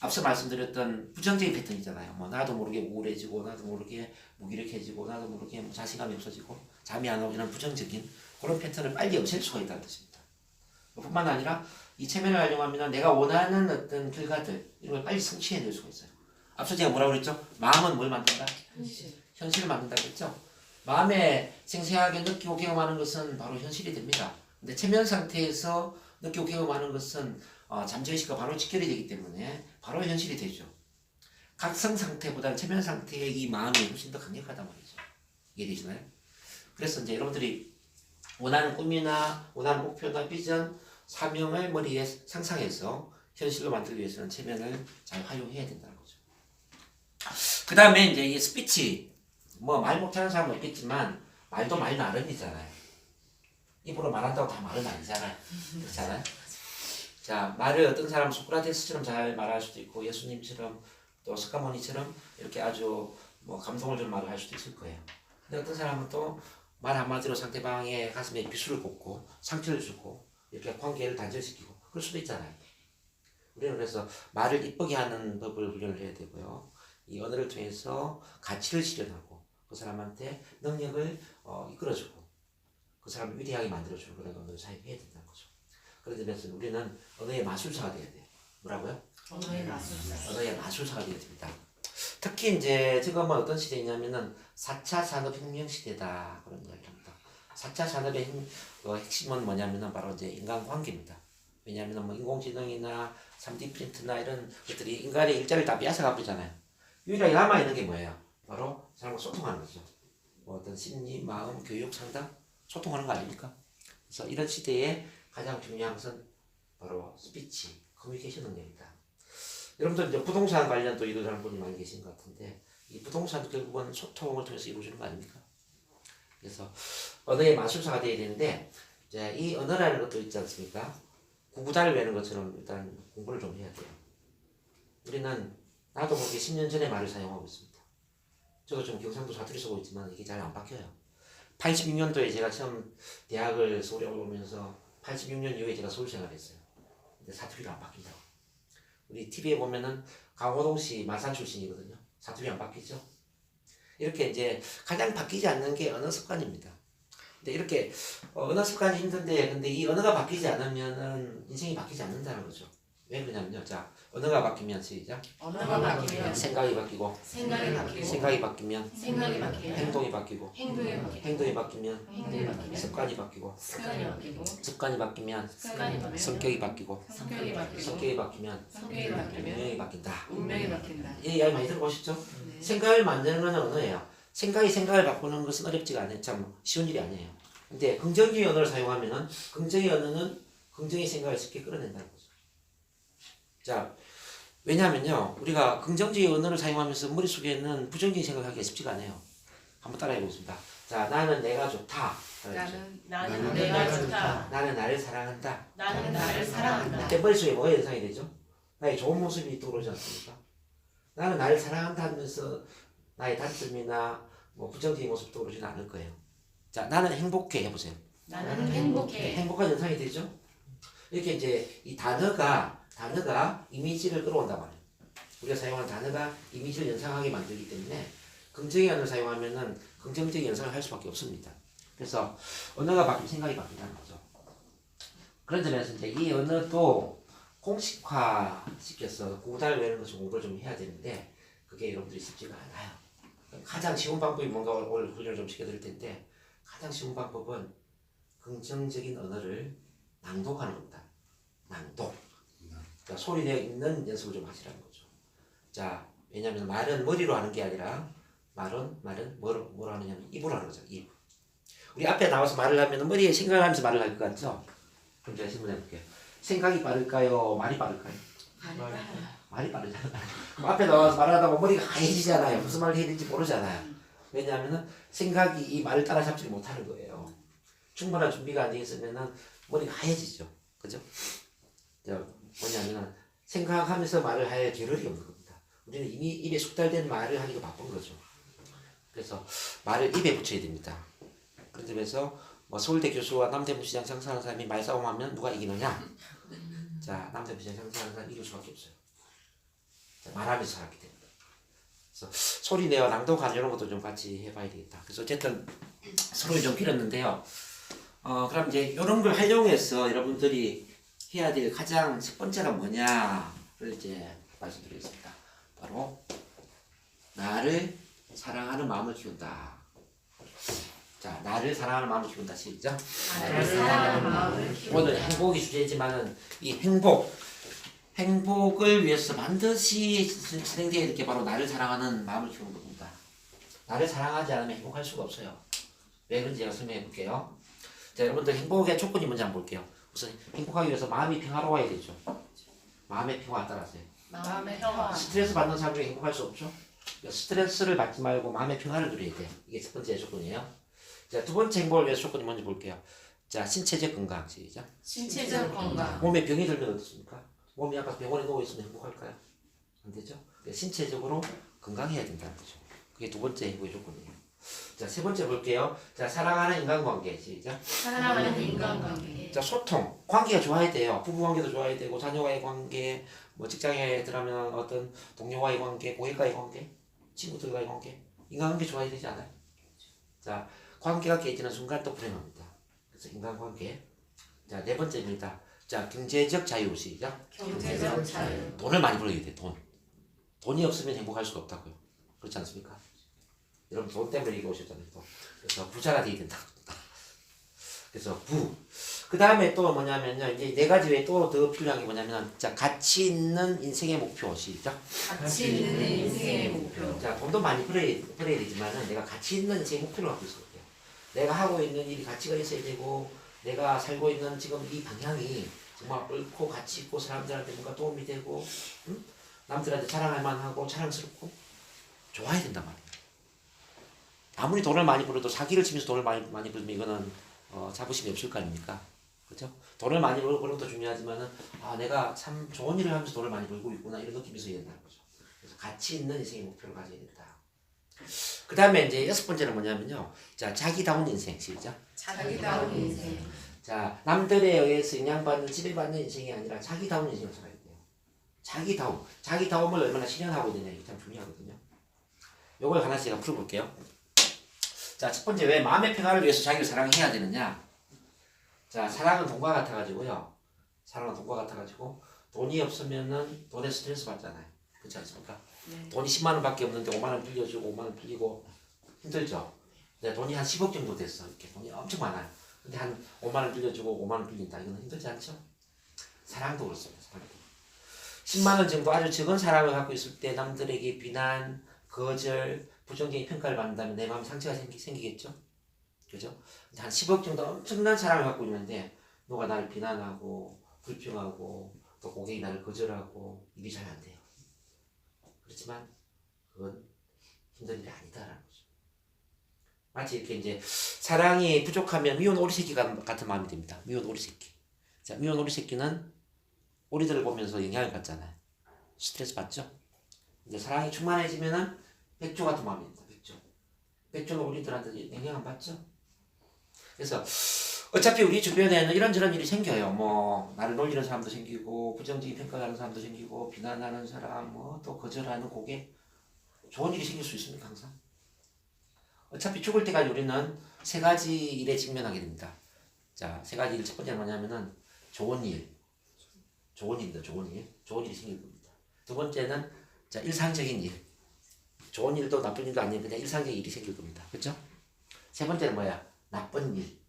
앞서 말씀드렸던 부정적인 패턴이잖아요. 뭐 나도 모르게 우울해지고 나도 모르게 무기력해지고 나도 모르게 뭐 자신감이 없어지고 잠이 안 오고 이런 부정적인 그런 패턴을 빨리 없앨 수가 있다는 뜻입니다. 뿐만 아니라 이 체면을 활용하면 내가 원하는 어떤 결과들 이런 걸 빨리 성취해낼 수가 있어요. 앞서 제가 뭐라고 그랬죠? 마음은 뭘 만든다? 현실. 현실을 만든다고 했죠? 마음에 생생하게 느끼고 경험하는 것은 바로 현실이 됩니다. 근데 체면 상태에서 느끼고 경험하는 것은 잠재의식과 바로 직결이 되기 때문에 바로 현실이 되죠. 각성 상태보다는 체면 상태의 이 마음이 훨씬 더 강력하단 말이죠. 이해되시나요? 그래서 이제 여러분들이 원하는 꿈이나 원하는 목표나 비전, 사명을 머리에 상상해서 현실로 만들기 위해서는 체면을 잘 활용해야 된다는 거죠. 그 다음에 이제 이 스피치, 뭐 말 못하는 사람은 없겠지만 말도 말 나름이잖아요. 입으로 말한다고 다 말은 아니잖아요. 그렇잖아요. 자, 말을 어떤 사람은 소크라테스처럼 잘 말할 수도 있고 예수님처럼 또 스카모니처럼 이렇게 아주 뭐 감동을 주는 말을 할 수도 있을 거예요. 근데 어떤 사람은 또 말 한마디로 상대방의 가슴에 비수를 꽂고 상처를 주고 이렇게 관계를 단절시키고 그럴 수도 있잖아요. 우리는 그래서 말을 이쁘게 하는 법을 훈련을 해야 되고요. 이 언어를 통해서 가치를 실현하고 그 사람한테 능력을 이끌어주고 그 사람을 위대하게 만들어주는 그런 언어를 사용해야 된다는 거죠. 그런 점에서 우리는 언어의 마술사가 돼야 돼요. 뭐라고요? 언어의 마술사. 언어의 마술사가 되어야 됩니다. 특히 이제 지금은 어떤 시대냐면은 4차 산업혁명 시대다 그런 이야기를 합니다. 4차 산업의 핵심은 뭐냐면은 바로 이제 인간관계입니다. 왜냐하면 뭐 인공지능이나 3D 프린트나 이런 것들이 인간의 일자리를 다 빼앗아가 버리잖아요. 유일하게 남아있는 게 뭐예요? 바로 사람과 소통하는 거죠. 뭐 어떤 심리, 마음, 교육, 상담 소통하는 거 아닙니까? 그래서 이런 시대에 가장 중요한 것은 바로 스피치, 커뮤니케이션 능력이다. 여러분들 이제 부동산 관련도 이루어지는 분이 많이 계신 것 같은데 이 부동산도 결국은 소통을 통해서 이루어지는 거 아닙니까? 그래서 언어의 마술사가 되어야 되는데 이제 이 언어라는 것도 있지 않습니까? 구구단을 외우는 것처럼 일단 공부를 좀 해야 돼요. 우리는 나도 모르게 10년 전에 말을 사용하고 있습니다. 저도 좀 경상도 사투리 쓰고 있지만 이게 잘 안 바뀌어요. 86년도에 제가 처음 대학을 서울에 오면서 86년 이후에 제가 서울 생활했어요. 근데 사투리가 안 바뀐다고. 우리 TV에 보면은 강호동씨 마산 출신이거든요. 사투리 안 바뀌죠? 이렇게 이제 가장 바뀌지 않는 게 언어 습관입니다. 근데 이렇게 언어 습관이 힘든데 근데 이 언어가 바뀌지 않으면은 인생이 바뀌지 않는다는 거죠. 왜 그러냐면요. 자, 언어가 바뀌면 시작. 언어가 바뀌면 생각이 바뀌고 생각이 바뀌고 생각이 바뀌면 생각이 바뀌면 행동이 바뀌고 행동이 바뀌고 행동이 바뀌면 행동이 바뀌면 습관이 바뀌고 습관이 바뀌고 습관이 바뀌면 습관이 바뀌면 성격이 바뀌고 성격이 바뀌고 성격이 바뀌면 성격이 바뀌면 운명이 바뀐다. 운명이 바뀐다. 이 이야기 많이 들어보셨죠? 네. 생각을 만드는 건 언어예요. 생각이 생각을 바꾸는 것은 어렵지가 않아요. 참 쉬운 일이 아니에요. 근데 긍정적인 언어를 사용하면은 긍정의 언어는 긍정의 생각을 쉽게 끌어낸다는 거죠. 자, 왜냐하면요, 우리가 긍정적인 언어를 사용하면서 머릿속에는 부정적인 생각을 하기가 쉽지가 않아요. 한번 따라해 보겠습니다. 자, 나는 내가 좋다. 나는 내가 좋다. 나는 나를 사랑한다. 나는 나를 사랑한다. 이때 머릿속에 뭐가 연상이 되죠? 나의 좋은 모습이 떠오르지 않습니까? 나는 나를 사랑한다 하면서 나의 단점이나 뭐 부정적인 모습 떠오르지는 않을 거예요. 자, 나는 행복해 해보세요. 나는 행복해. 행복한 연상이 되죠? 이렇게 이제 이 단어가 이미지를 끌어온단 말이에요. 우리가 사용하는 단어가 이미지를 연상하게 만들기 때문에 긍정의 언어를 사용하면은 긍정적인 연상을 할 수밖에 없습니다. 그래서 언어가 바뀌면 생각이 바뀐다는 거죠. 그런 점에서 이제 이 언어도 공식화 시켜서 구구단을 외우는 것을 공부를 좀 해야 되는데 그게 여러분들이 쉽지가 않아요. 가장 쉬운 방법이 뭔가 오늘 훈련을 좀 시켜드릴 텐데 가장 쉬운 방법은 긍정적인 언어를 낭독하는 겁니다. 낭독. 그러니까 소리내어 읽는 연습을 좀 하시라는 거죠. 자, 왜냐하면 말은 머리로 하는 게 아니라 말은 뭐로 하느냐면 입으로 하는 거죠. 입. 우리 앞에 나와서 말을 하면 머리에 생각을 하면서 말을 할 것 같죠? 그럼 제가 질문해 볼게요. 생각이 빠를까요? 말이 빠를까요? 말이 빠르잖아요. 그럼 앞에 나와서 말하다 보면 머리가 하얘지잖아요. 무슨 말을 해야 될지 모르잖아요. 왜냐하면 생각이 이 말을 따라잡지 못하는 거예요. 충분한 준비가 안 돼 있으면 머리가 하얘지죠. 그죠? 뭐냐면 생각하면서 말을 할 겨를이 없는 겁니다. 우리는 이미 입에 숙달된 말을 하기가 바쁜 거죠. 그래서 말을 입에 붙여야 됩니다. 그런 점에서 뭐 서울대 교수와 남대문 시장 상상하는 사람이 말싸움하면 누가 이기느냐? 자, 남대문 시장 상상하는 사람이 이길 수밖에 없어요. 말하면서 살게 됩니다. 그래서 소리 내어 낭독하는 이런 것도 좀 같이 해봐야 되겠다. 그래서 어쨌든 서로 좀 길었는데요. 그럼 이제 이런 걸 활용해서 여러분들이 해야 될 가장 첫 번째가 뭐냐를 이제 말씀드리겠습니다. 바로 나를 사랑하는 마음을 키운다. 자, 나를 사랑하는 마음을 키운다. 시작. 나를 사랑하는 마음을 키운다. 오늘 행복이 주제지만은 이 행복을 위해서 반드시 진행되어야 될 게 바로 나를 사랑하는 마음을 키우는 겁니다. 나를 사랑하지 않으면 행복할 수가 없어요. 왜 그런지 제가 설명해 볼게요. 자, 여러분들 행복의 조건이 뭔지 한번 볼게요. 우선 행복하기 위해서 마음이 평화로워야 되죠. 마음의 평화 따라서요. 마음의 평화. 스트레스 받는 사람 중에 행복할 수 없죠. 스트레스를 받지 말고 마음의 평화를 누려야 돼. 이게 첫 번째 조건이에요. 자, 두 번째 행복을 위해서 조건이 뭔지 볼게요. 자, 신체적 건강. 시작. 신체적 건강. 몸에 병이 들면 어떻습니까? 몸이 아까 병원에 누워 있으면 행복할까요? 안 되죠. 신체적으로 건강해야 된다는 거죠. 그게 두 번째 행복의 조건이에요. 자, 세 번째 볼게요. 자, 사랑하는 인간관계. 시작. 사랑하는 인간관계. 자, 소통. 관계가 좋아야 돼요. 부부관계도 좋아야 되고, 자녀와의 관계, 뭐 직장에 들어가면 어떤 동료와의 관계, 고객과의 관계, 친구들과의 관계. 인간관계 좋아야 되지 않아요? 자, 관계가 깨지는 순간 또 불행합니다. 그래서 인간관계. 자, 네 번째입니다. 자, 경제적 자유. 시작. 경제적 자유. 돈을 많이 벌어야 돼. 돈이 없으면 행복할 수가 없다고요. 그렇지 않습니까? 여러분 돈 때문에 여기 오셨잖아요. 또. 그래서 부자가 돼야 된다. 그래서 그 다음에 또 뭐냐면요. 이제 네 가지 외에 또 더 필요한 게 뭐냐면, 자, 가치 있는 인생의 목표. 시작. 가치 있는 인생의 목표. 자, 돈도 많이 벌어야 되지만은 내가 가치 있는 인생의 목표를 갖고 있어야 돼요. 내가 하고 있는 일이 가치가 있어야 되고, 내가 살고 있는 지금 이 방향이 정말 옳고 가치 있고 사람들한테 뭔가 도움이 되고, 남들한테 자랑할 만하고 자랑스럽고 좋아야 된단 말이에요. 아무리 돈을 많이 벌어도 사기를 치면서 돈을 많이 벌면 이거는 자부심이 없을 거 아닙니까? 그렇죠? 돈을 많이 벌는 것도 중요하지만은 내가 참 좋은 일을 하면서 돈을 많이 벌고 있구나 이런 느낌이 있어야 된다는 거죠. 그래서 가치 있는 인생의 목표를 가져야 된다. 그 다음에 이제 여섯 번째는 뭐냐면요. 자, 자기다운 인생. 시작. 자기다운 인생. 자, 남들에 의해서 영향받는, 지배받는 인생이 아니라 자기다운 인생을 살아야 돼요. 자기다움을 얼마나 실현하고 있느냐, 이게 참 중요하거든요. 요걸 하나씩 제가 풀어볼게요. 자, 첫 번째, 왜 마음의 평화를 위해서 자기를 사랑해야 되느냐? 자, 사랑은 돈과 같아가지고요. 돈이 없으면은 돈에 스트레스 받잖아요. 그렇지 않습니까? 네. 돈이 10만 원밖에 없는데 5만 원 빌려주고 5만 원 빌리고 힘들죠? 근데 돈이 한 10억 정도 됐어. 이렇게 돈이 엄청 많아요. 근데 한 5만 원 빌려주고 5만 원 빌린다. 이거는 힘들지 않죠? 사랑도 그렇습니다. 사랑도. 10만 원 정도 아주 적은 사랑을 갖고 있을 때 남들에게 비난, 거절, 부정적인 평가를 받는다면 내 마음에 상처가 생기겠죠? 그죠? 근데 한 10억 정도 엄청난 사랑을 갖고 있는데 누가 나를 비난하고 불평하고 또 고객이 나를 거절하고 일이 잘 안 돼요. 그렇지만 그건 힘든 일이 아니다라는 거죠. 마치 이렇게 이제 사랑이 부족하면 미운 오리 새끼가 같은 마음이 됩니다. 미운 오리 새끼. 자, 미운 오리 새끼는 오리들을 보면서 영향을 받잖아요. 스트레스 받죠? 이제 사랑이 충만해지면은 백조 같은 마음이 됩니다. 백조는 오리들한테 영향 안 받죠? 그래서 어차피 우리 주변에는 이런저런 일이 생겨요. 뭐 나를 놀리는 사람도 생기고 부정적인 평가하는 사람도 생기고 비난하는 사람, 뭐 또 거절하는 고객, 좋은 일이 생길 수 있습니까? 항상? 어차피 죽을 때까지 우리는 세 가지 일에 직면하게 됩니다. 자, 세 가지 일. 첫 번째는 뭐냐면은 좋은 일입니다. 좋은 일이 생길 겁니다. 두 번째는 자, 일상적인 일. 좋은 일도 나쁜 일도 아니에요. 그냥 일상적인 일이 생길 겁니다. 그렇죠? 세 번째는 뭐야? 나쁜 일이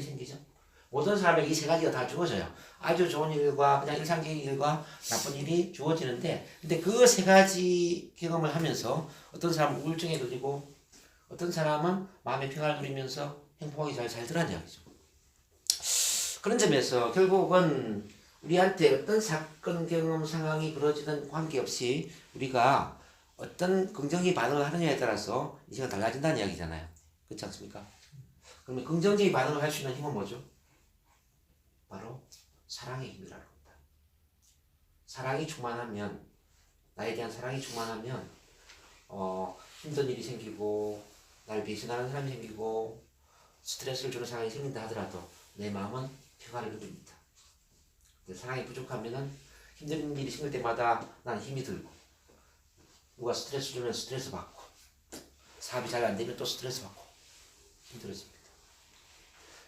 생기죠. 모든 사람에게 이 세 가지가 다 주어져요. 아주 좋은 일과 그냥 일상적인 일과 나쁜 일이 주어지는데, 근데 그 세 가지 경험을 하면서 어떤 사람은 우울증에 걸리고 어떤 사람은 마음의 평화를 누리면서 행복하게 잘 살더라는 이야기죠. 그런 점에서 결국은 우리한테 어떤 사건, 경험, 상황이 벌어지든 관계없이 우리가 어떤 긍정적인 반응을 하느냐에 따라서 인생은 달라진다는 이야기잖아요. 그렇지 않습니까? 그러면 긍정적인 반응을 할 수 있는 힘은 뭐죠? 바로 사랑의 힘이라는 겁니다. 사랑이 충만하면, 나에 대한 사랑이 충만하면 힘든 일이 생기고 날 배신하는 사람이 생기고 스트레스를 주는 상황이 생긴다 하더라도 내 마음은 평화를 누립니다. 사랑이 부족하면은 힘든 일이 생길 때마다 난 힘이 들고 누가 스트레스 주면 스트레스 받고, 사업이 잘 안 되면 또 스트레스 받고 힘들어집니다.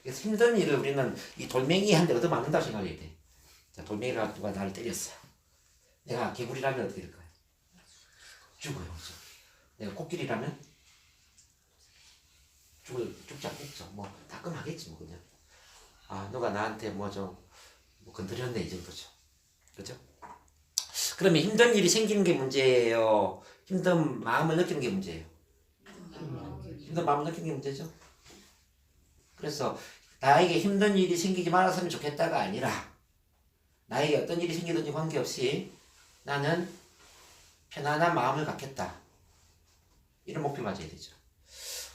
그래서 힘든 일을 우리는 이 돌멩이 한 대 얻어맞는다고 생각해야 돼. 자, 돌멩이가 누가 나를 때렸어. 내가 개구리라면 어떻게 될까요? 죽어요. 그렇죠? 내가 코끼리라면 죽자 죽죠. 뭐 따끔하겠지 뭐 그냥. 아, 누가 나한테 뭐 좀 뭐 건드렸네 이 정도죠. 그렇죠? 그러면 힘든 일이 생기는 게 문제예요. 힘든 마음을 느끼는 게 문제예요. 힘든 마음을 느끼는 게 문제죠. 그래서 나에게 힘든 일이 생기지 말았으면 좋겠다가 아니라 나에게 어떤 일이 생기든지 관계없이 나는 편안한 마음을 갖겠다. 이런 목표를 가져야 되죠.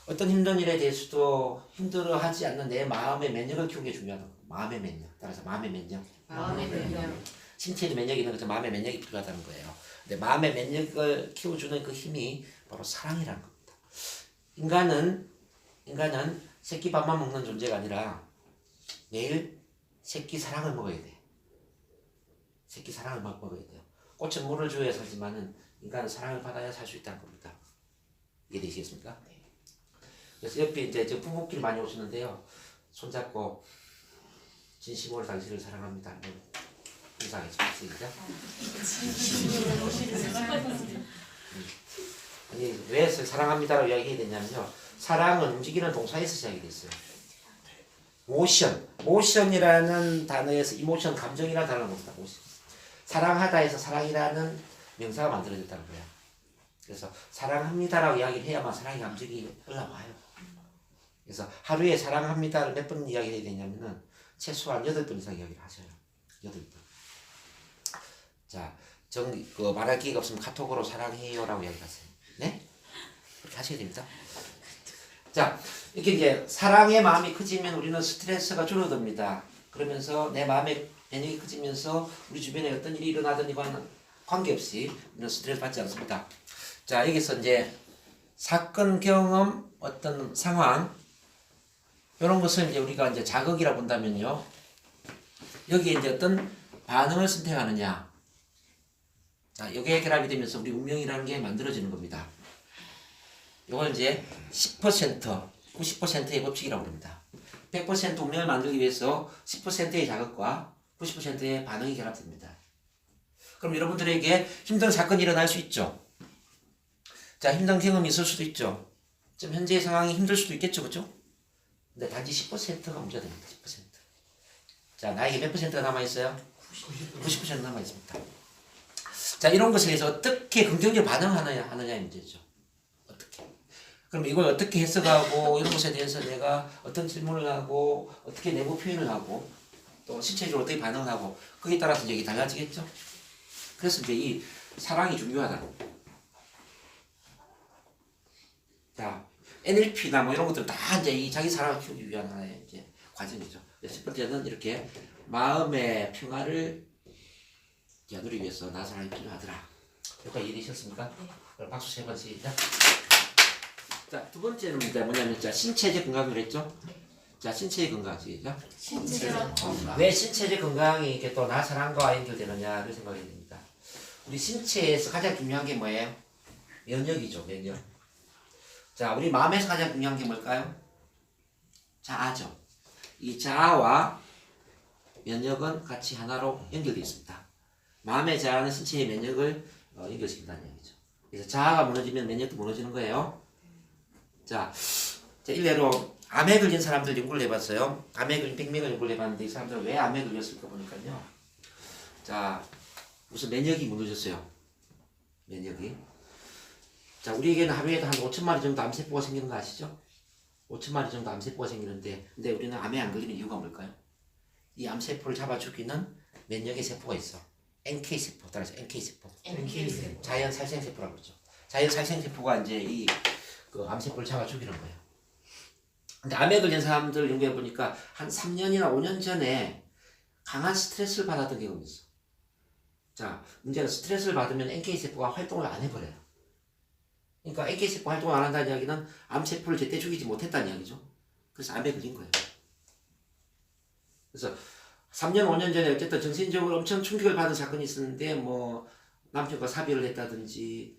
어떤 힘든 일에 대해서도 힘들어하지 않는 내 마음의 면역을 키우는 게 중요하다. 마음의 면역. 따라서 마음의 면역. 마음의 면역. 신체의 면역이 있는 것처럼 마음의 면역이 필요하다는 거예요. 근데 마음의 면역을 키워주는 그 힘이 바로 사랑이라는 겁니다. 인간은 새끼 밥만 먹는 존재가 아니라 매일 새끼 사랑을 먹어야 돼. 새끼 사랑을 막 먹어야 돼요. 꽃은 물을 줘야 살지만은 인간은 사랑을 받아야 살 수 있다는 겁니다. 이해되시겠습니까? 그래서 옆에 이제 저 부부끼리 많이 오시는데요. 손잡고 진심으로 당신을 사랑합니다. 인사하겠습니다. 아니 왜 사랑합니다라고 이야기해야 되냐면요. 사랑은 움직이는 동사에서 시작이 됐어요. 모션이라는 단어에서 이모션, 감정이라는 단어를 봅니다. 사랑하다에서 사랑이라는 명사가 만들어졌다는 거야. 그래서 사랑합니다라고 이야기를 해야만 사랑의 감정이 올라와요. 그래서 하루에 사랑합니다를 몇 번 이야기해야 되냐면은 최소한 8번 이상 이야기를 하셔요. 8번. 자, 말할 기회가 없으면 카톡으로 사랑해요라고 이야기하세요. 네? 그렇게 하셔야 됩니다. 자, 이렇게 이제 사랑의 마음이 커지면 우리는 스트레스가 줄어듭니다. 그러면서 내 마음의 면역이 커지면서 우리 주변에 어떤 일이 일어나든 관계없이 우리는 스트레스 받지 않습니다. 자, 여기서 이제 사건, 경험, 어떤 상황 이런 것을 이제 우리가 이제 자극이라 본다면요. 여기에 이제 어떤 반응을 선택하느냐. 자, 여기에 결합이 되면서 우리 운명이라는 게 만들어지는 겁니다. 이걸 이제 10%, 90%의 법칙이라고 합니다. 100% 운명을 만들기 위해서 10%의 자극과 90%의 반응이 결합됩니다. 그럼 여러분들에게 힘든 사건이 일어날 수 있죠. 자, 힘든 경험이 있을 수도 있죠. 지금 현재의 상황이 힘들 수도 있겠죠, 그렇죠? 근데 단지 10%가 문제가 됩니다. 10%. 자, 나에게 몇 %가 남아있어요? 90% 남아있습니다. 자, 이런 것에 대해서 어떻게 긍정적으로 반응하느냐의 문제죠. 어떻게. 그럼 이걸 어떻게 해석하고 이런 것에 대해서 내가 어떤 질문을 하고 어떻게 내부 표현을 하고 또 신체적으로 어떻게 반응을 하고 거기에 따라서 이제 달라지겠죠. 그래서 이제 이 사랑이 중요하다. 자, NLP나 뭐 이런 것들 다 이제 이 자기 사랑을 키우기 위한 하나의 이제 과정이죠. 첫 번째는 이렇게 마음의 평화를 누리기 위해서 나 사랑이 필요하더라. 여기까지 이해되셨습니까? 네. 그럼 박수 3번 시작. 자, 두 번째는 이제 뭐냐면 자, 신체적 건강을 했죠. 자, 신체의 건강 시작. 신체적 건강. 왜 신체적 건강이 이렇게 또 나 사랑과 연결되느냐를 생각해야 됩니다. 우리 신체에서 가장 중요한 게 뭐예요? 면역이죠, 면역. 자, 우리 마음에서 가장 중요한 게 뭘까요? 자아죠. 이 자아와 면역은 같이 하나로 연결되어 있습니다. 마음의 자아는 신체의 면역을 연결시킨다는 얘기죠. 그래서 자아가 무너지면 면역도 무너지는 거예요. 자, 일례로 암에 걸린 사람들 연구를 해봤어요. 암에 걸린 100명을 연구를 해봤는데 이 사람들은 왜 암에 걸렸을까 보니까요. 자, 우선 면역이 무너졌어요. 면역이. 자, 우리에게는 하루에도 한 5천마리 정도 암세포가 생기는 거 아시죠? 5천마리 정도 암세포가 생기는데 근데 우리는 암에 안 걸리는 이유가 뭘까요? 이 암세포를 잡아 죽이는 면역의 세포가 있어. NK세포, 따라서 NK세포. 자연 살생세포라고 그러죠. 자연 살생세포가 이제 그 암세포를 잡아 죽이는 거예요. 근데 암에 걸린 사람들 연구해 보니까 한 3년이나 5년 전에 강한 스트레스를 받았던 경험이 있어. 자, 문제는 스트레스를 받으면 NK세포가 활동을 안 해버려요. 그러니까 NK세포 활동을 안 한다는 이야기는 암세포를 제때 죽이지 못했다는 이야기죠. 그래서 암에 걸린 거예요. 그래서 3년, 5년 전에 어쨌든 정신적으로 엄청 충격을 받은 사건이 있었는데 뭐 남편과 사별을 했다든지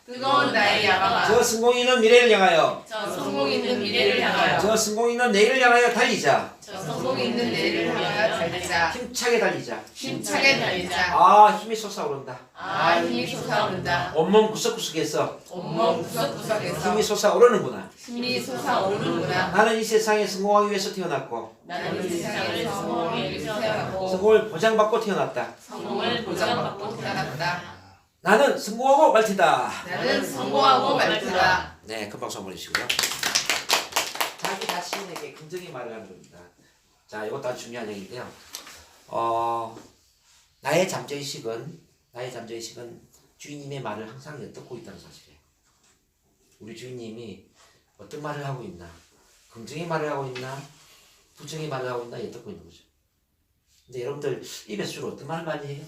뜨거운 나의 야망아 저 성공 있는 미래를 향하여 저 성공 있는 미래를 향하여 저 성공 있는 내일을 향하여 달리자. 저 성공 있는 내일을 향하여 달리자 힘차게 달리자. 힘차게 달리자 아 힘이 솟아오른다. 아 힘이 솟아오른다 온몸 구석구석에서 온몸 구석구석에서 힘이 솟아오르는구나. 힘이 솟아오르는구나 나는 이 세상에 성공하기 위해서 태어났고 나는 이 세상을 성공하기 위해서 태어났고 성공을 보장받고 태어났다. 성공을 보장받고 태어났다 나는 성공하고 말티다. 나는 성공하고 말투다 네, 큰 박수 한번 해주시고요. 자기 자신에게 긍정의 말을 하는 겁니다. 자, 이것도 아주 중요한 얘기인데요. 나의 잠재의식은 주인님의 말을 항상 엿듣고 있다는 사실이에요. 우리 주인님이 어떤 말을 하고 있나, 긍정의 말을 하고 있나, 부정의 말을 하고 있나 엿듣고 있는 거죠. 근데 여러분들 입에서 주로 어떤 말을 많이 해요?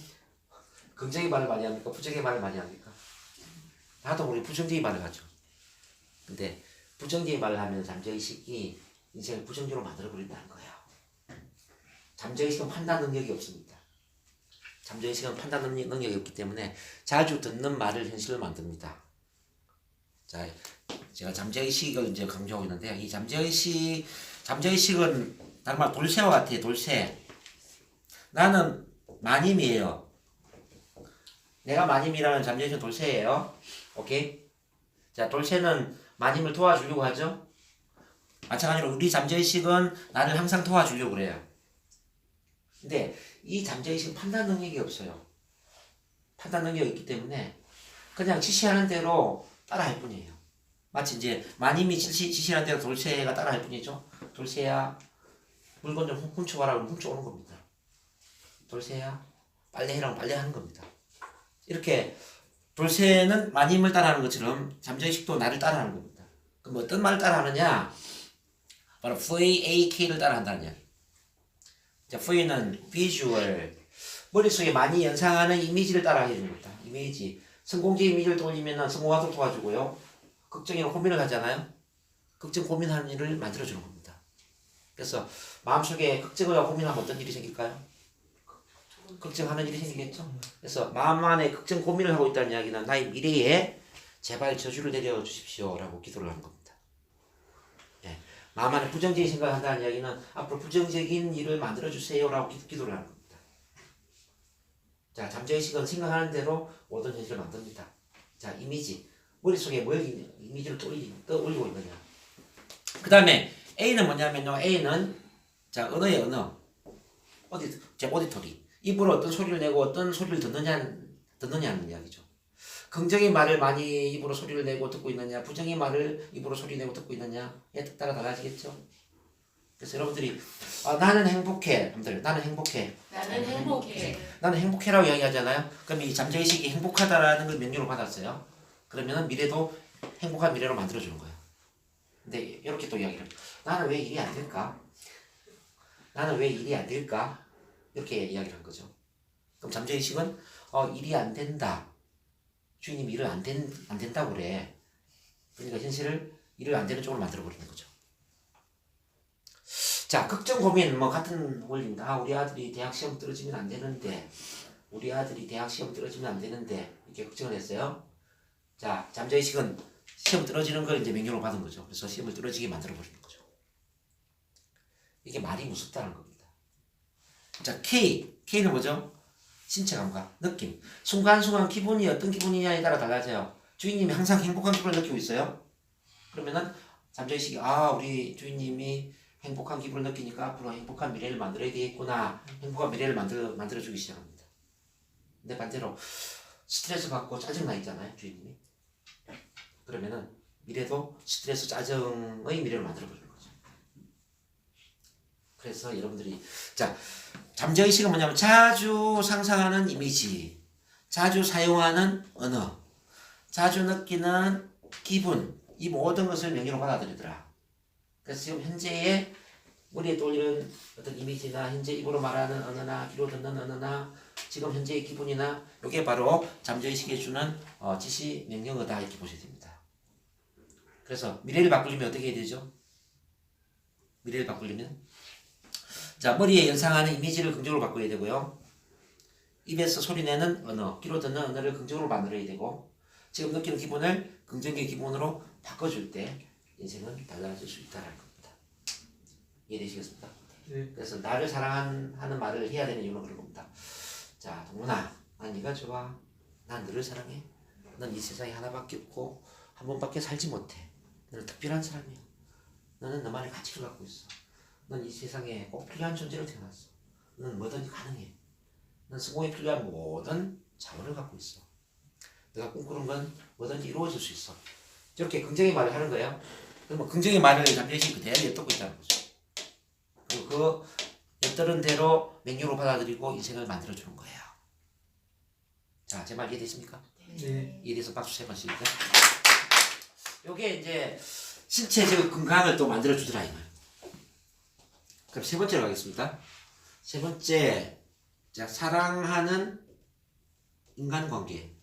긍정의 말을 많이 합니까? 부정의 말을 많이 합니까? 나도 우리 부정적인 말을 하죠. 근데 부정적인 말을 하면 잠재의식이 인생을 부정적으로 만들어버린다는 거예요. 잠재의식은 판단 능력이 없습니다. 잠재의식은 판단 능력이 없기 때문에 자주 듣는 말을 현실로 만듭니다. 자, 제가 잠재의식을 이제 강조하고 있는데요. 이 잠재의식은 다른 말 돌쇠와 같아요. 돌쇠. 나는 마님이에요. 내가 마님이라는 잠재의식은 돌쇠예요. 오케이? 자, 돌쇠는 마님을 도와주려고 하죠. 마찬가지로 우리 잠재의식은 나를 항상 도와주려고 그래요. 근데 이 잠재의식은 판단 능력이 없어요. 판단 능력이 있기 때문에 그냥 지시하는 대로 따라할 뿐이에요. 마치 이제 마님이 지시하는 대로 돌쇠가 따라할 뿐이죠. 돌쇠야 물건 좀 훔쳐와라 그러면 훔쳐오는 겁니다. 돌쇠야 빨래해라 그러면 빨래하는 겁니다. 이렇게 돌쇠는 마님을 따라하는 것처럼 잠재의식도 나를 따라하는 겁니다. 그럼 어떤 말을 따라하느냐? 바로 VAK를 따라한다는 이야기. 자, V는 비주얼, 머릿속에 많이 연상하는 이미지를 따라해 주는 겁니다. 이미지. 성공적 이미지를 떠올리면 성공하도록 도와주고요. 걱정이나 고민을 하잖아요. 걱정, 고민하는 일을 만들어주는 겁니다. 그래서 마음속에 걱정을 고민하면 어떤 일이 생길까요? 걱정하는 일이 생기겠죠. 그래서 마음 안에 걱정 고민을 하고 있다는 이야기는 나의 미래에 제발 저주를 내려 주십시오 라고 기도를 하는 겁니다. 예. 마음 안에 부정적인 생각을 한다는 이야기는 앞으로 부정적인 일을 만들어 주세요 라고 기도를 하는 겁니다. 자, 잠재의식은 생각하는 대로 모든 현실을 만듭니다. 자, 이미지. 머릿속에 뭘 이미지를 떠올리고 있느냐. 그 다음에 A는 뭐냐면요. A는 자, 언어의 언어. 오디토리. 입으로 어떤 소리를 내고 어떤 소리를 듣느냐는 이야기죠. 긍정의 말을 많이 입으로 소리를 내고 듣고 있느냐, 부정의 말을 입으로 소리 내고 듣고 있느냐에 따라 달라지겠죠. 그래서 여러분들이 나는 행복해. 나는 행복해. 나는 행복해 나는 행복해라고 이야기하잖아요. 그럼 이 잠재의식이 행복하다라는 걸 명령으로 받았어요. 그러면은 미래도 행복한 미래로 만들어주는 거예요. 근데 이렇게 또 이야기를 합니다. 나는 왜 일이 안 될까? 나는 왜 일이 안 될까? 이렇게 이야기를 한 거죠. 그럼 잠재의식은 일이 안 된다. 주인님이 일을 안 된다고 그래. 그러니까 현실을 일을 안 되는 쪽으로 만들어버리는 거죠. 자, 걱정, 고민 뭐 같은 원리입니다. 우리 아들이 대학 시험 떨어지면 안 되는데 이렇게 걱정을 했어요. 자, 잠재의식은 시험 떨어지는 걸 이제 명령으로 받은 거죠. 그래서 시험을 떨어지게 만들어버리는 거죠. 이게 말이 무섭다는 겁니다. 자, K는 뭐죠? 신체 감각, 느낌. 순간순간 기분이 어떤 기분이냐에 따라 달라져요. 주인님이 항상 행복한 기분을 느끼고 있어요. 그러면은 잠재의식이 우리 주인님이 행복한 기분을 느끼니까 앞으로 행복한 미래를 만들어야 되겠구나. 행복한 미래를 만들어주기 시작합니다. 근데 반대로 스트레스 받고 짜증나 있잖아요, 주인님이. 그러면은 미래도 스트레스, 짜증의 미래를 만들어버리는 거죠. 그래서 여러분들이 잠재의식은 뭐냐면 자주 상상하는 이미지, 자주 사용하는 언어, 자주 느끼는 기분, 이 모든 것을 명령으로 받아들이더라. 그래서 지금 현재의 머리에 떠올리는 어떤 이미지나 현재 입으로 말하는 언어나 귀로 듣는 언어나 지금 현재의 기분이나 이게 바로 잠재의식에 주는 지시 명령어다 이렇게 보셔야 됩니다. 그래서 미래를 바꾸려면 어떻게 해야 되죠? 미래를 바꾸려면 자, 머리에 연상하는 이미지를 긍정으로 바꿔야 되고요. 입에서 소리내는 언어, 귀로 듣는 언어를 긍정으로 만들어야 되고 지금 느끼는 기분을 긍정의 기분으로 바꿔줄 때 인생은 달라질 수 있다는 겁니다. 이해되시겠습니까? 네. 그래서 나를 사랑하는 말을 해야 되는 이유는 그런 겁니다. 자, 동문아, 난 네가 좋아. 난 너를 사랑해. 넌 이 세상에 하나밖에 없고 한 번밖에 살지 못해. 너는 특별한 사람이야. 너는 너만의 가치를 갖고 있어. 넌 이 세상에 꼭 필요한 존재로 태어났어. 너는 뭐든지 가능해. 넌 성공에 필요한 모든 자원을 갖고 있어. 내가 꿈꾸는 건 뭐든지 이루어질 수 있어. 저렇게 긍정의 말을 하는 거예요. 그러면 긍정의 말을 잠재의식 그대로 엿듣고 있다는 거죠. 그리고 그 엿들은 대로 맹유로 받아들이고 인생을 만들어주는 거예요. 자, 제 말 이해되십니까? 네. 이래서 박수 3번씩. 요게 이제 신체적 건강을 또 만들어주더라, 이 말. 그럼 세 번째로 가겠습니다. 세 번째, 자, 사랑하는 인간관계.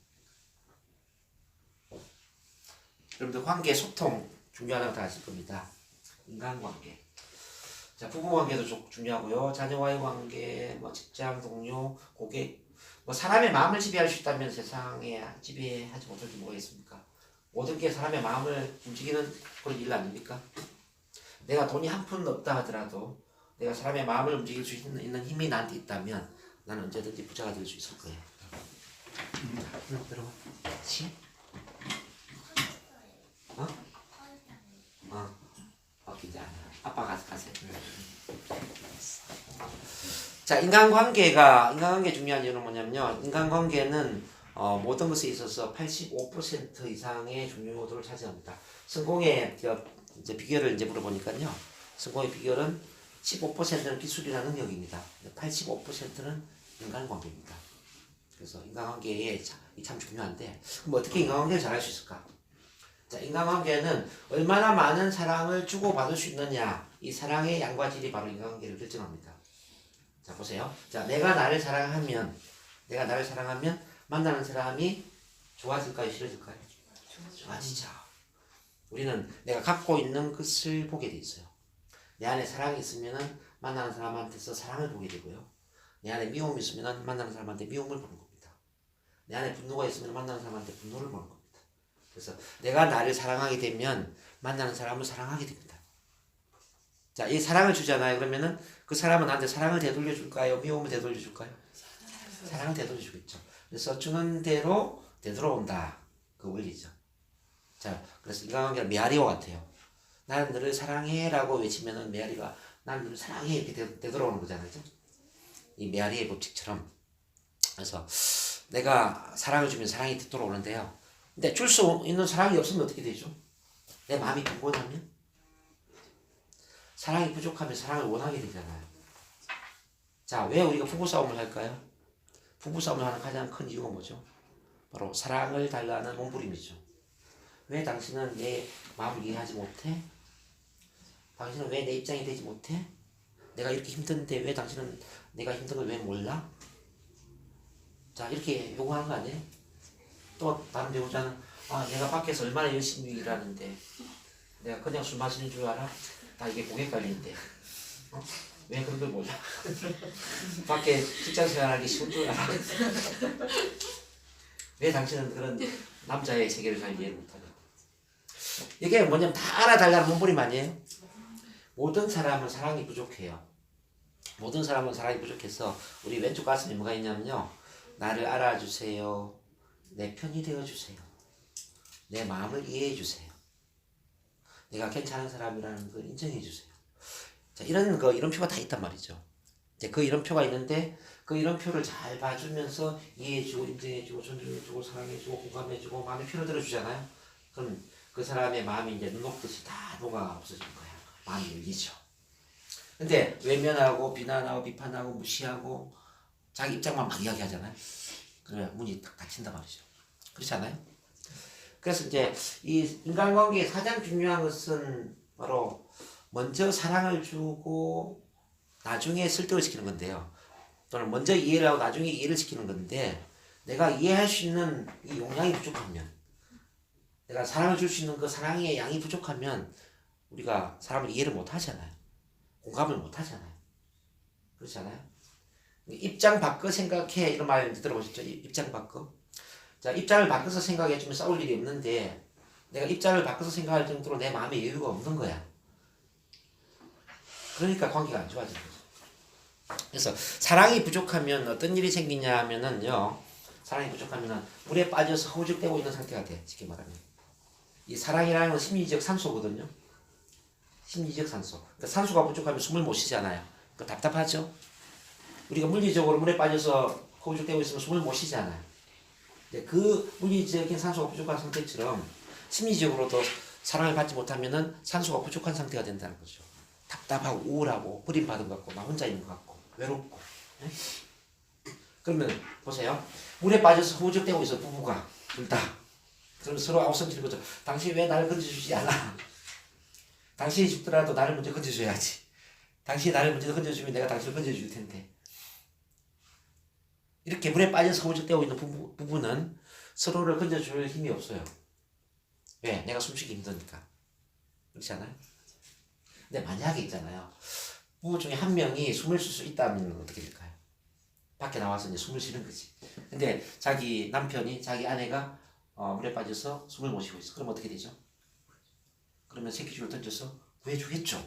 여러분들 관계, 소통 중요하다고 다 아실 겁니다. 인간관계. 자, 부부관계도 중요하고요. 자녀와의 관계, 뭐 직장 동료, 고객, 뭐 사람의 마음을 지배할 수 있다면 세상에 지배하지 못할 게 뭐가 있습니까? 모든 게 사람의 마음을 움직이는 그런 일 아닙니까? 내가 돈이 한 푼 없다 하더라도 내가 사람의 마음을 움직일 수 있는 힘이 나한테 있다면 나는 언제든지 부자가 될 수 있을 거예요. 여러분, 시? 어? 괜찮아. 아빠 가세요. 자, 인간관계 중요한 이유는 뭐냐면요. 인간관계는 모든 것에 있어서 85% 이상의 중요도를 차지합니다. 성공의 이제 비결을 이제 물어보니까요. 성공의 비결은 15%는 기술이나 능력입니다. 85%는 인간관계입니다. 그래서 인간관계에 참 중요한데, 그럼 어떻게 인간관계를 잘할 수 있을까? 자, 인간관계는 얼마나 많은 사랑을 주고받을 수 있느냐, 이 사랑의 양과 질이 바로 인간관계를 결정합니다. 자, 보세요. 자, 내가 나를 사랑하면 만나는 사람이 좋아질까요, 싫어질까요? 좋아지죠. 우리는 내가 갖고 있는 것을 보게 돼 있어요. 내 안에 사랑이 있으면은 만나는 사람한테서 사랑을 보게 되고요. 내 안에 미움이 있으면은 만나는 사람한테 미움을 보는 겁니다. 내 안에 분노가 있으면 만나는 사람한테 분노를 보는 겁니다. 그래서 내가 나를 사랑하게 되면 만나는 사람을 사랑하게 됩니다. 자, 이 사랑을 주잖아요. 그러면은 그 사람은 나한테 사랑을 되돌려 줄까요? 미움을 되돌려 줄까요? 사랑을 되돌려 주겠죠. 그래서 주는 대로 되돌아온다. 그 원리죠. 자, 그래서 인간관계는 메아리와 같아요. 나는 너를 사랑해라고 외치면은 메아리가 나는 너를 사랑해 이렇게 되돌아오는 거잖아요. 그죠? 이 메아리의 법칙처럼. 그래서 내가 사랑을 주면 사랑이 되돌아오는데요. 근데 줄 수 있는 사랑이 없으면 어떻게 되죠? 내 마음이 빈곤하면? 사랑이 부족하면 사랑을 원하게 되잖아요. 자, 왜 우리가 부부싸움을 할까요? 부부싸움을 하는 가장 큰 이유가 뭐죠? 바로 사랑을 달라는 몸부림이죠. 왜 당신은 내 마음을 이해하지 못해? 당신은 왜 내 입장이 되지 못해? 내가 이렇게 힘든데 왜 당신은 내가 힘든 걸 왜 몰라? 자, 이렇게 요구하는 거 아니에요? 또 다른 배우자는 내가 밖에서 얼마나 열심히 일하는데 내가 그냥 술 마시는 줄 알아? 다 이게 고객 관리인데 왜 그런 걸 몰라? 밖에 직장 생활하기 쉬운 줄 알아? 왜 당신은 그런 남자의 세계를 잘 이해 못하냐? 이게 뭐냐면 다 알아달라는 몸부림 아니에요? 모든 사람은 사랑이 부족해요. 모든 사람은 사랑이 부족해서 우리 왼쪽 가슴에 뭐가 있냐면요. 나를 알아주세요. 내 편이 되어주세요. 내 마음을 이해해주세요. 내가 괜찮은 사람이라는 걸 인정해주세요. 자, 이런 이름표가 다 있단 말이죠. 이제 그 이름표가 있는데 그 이름표를 잘 봐주면서 이해해주고 인정해주고 존중해주고 사랑해주고 공감해주고 마음의 표를 들어주잖아요. 그럼 그 사람의 마음이 이제 눈 녹듯이 다 녹아 없어질 거야. 마음이 열리죠. 근데 외면하고 비난하고 비판하고 무시하고 자기 입장만 막 이야기하잖아요. 그래 문이 딱 닫힌단 말이죠. 그렇지 않아요? 그래서 이제 이 인간관계의 가장 중요한 것은 바로 먼저 사랑을 주고 나중에 설득을 시키는 건데요. 또는 먼저 이해를 하고 나중에 이해를 시키는 건데 내가 이해할 수 있는 이 용량이 부족하면 내가 사랑을 줄 수 있는 그 사랑의 양이 부족하면 우리가 사람을 이해를 못 하잖아요. 공감을 못 하잖아요. 그렇지 않아요? 입장 바꿔 생각해 이런 말 들어보셨죠? 입장 바꿔. 자, 입장을 바꿔서 생각해주면 싸울 일이 없는데 내가 입장을 바꿔서 생각할 정도로 내 마음에 여유가 없는 거야. 그러니까 관계가 안 좋아지는 거죠. 그래서 사랑이 부족하면 어떤 일이 생기냐 하면은요, 사랑이 부족하면은 물에 빠져서 허우적대고 있는 상태가 돼. 쉽게 말하면 이 사랑이라는 건 심리적 산소거든요. 심리적 산소. 그러니까 산소가 부족하면 숨을 못 쉬잖아요. 그 답답하죠. 우리가 물리적으로 물에 빠져서 허우적대고 있으면 숨을 못 쉬잖아요. 그 물리적인 산소가 부족한 상태처럼 심리적으로도 사랑을 받지 못하면은 산소가 부족한 상태가 된다는 거죠. 답답하고 우울하고 버림받은 것 같고 나 혼자 있는 것 같고 외롭고. 네? 그러면 보세요. 물에 빠져서 허우적대고 있어 부부가 둘 다. 그럼 서로 아우성치는 거죠. 당신 왜 나를 건져주지 않아? 당신이 죽더라도 나를 먼저 건져줘야지. 당신이 나를 먼저 건져주면 내가 당신을 건져줄 텐데. 이렇게 물에 빠져서 허우적대고 있는 부부는 서로를 건져줄 힘이 없어요. 왜? 내가 숨쉬기 힘드니까. 그렇지 않아요? 근데 만약에 있잖아요. 부부 중에 한 명이 숨을 쉴 수 있다면 어떻게 될까요? 밖에 나와서 이제 숨을 쉬는 거지. 근데 자기 남편이, 자기 아내가 물에 빠져서 숨을 못 쉬고 있어. 그럼 어떻게 되죠? 그러면 새끼줄을 던져서 구해주겠죠.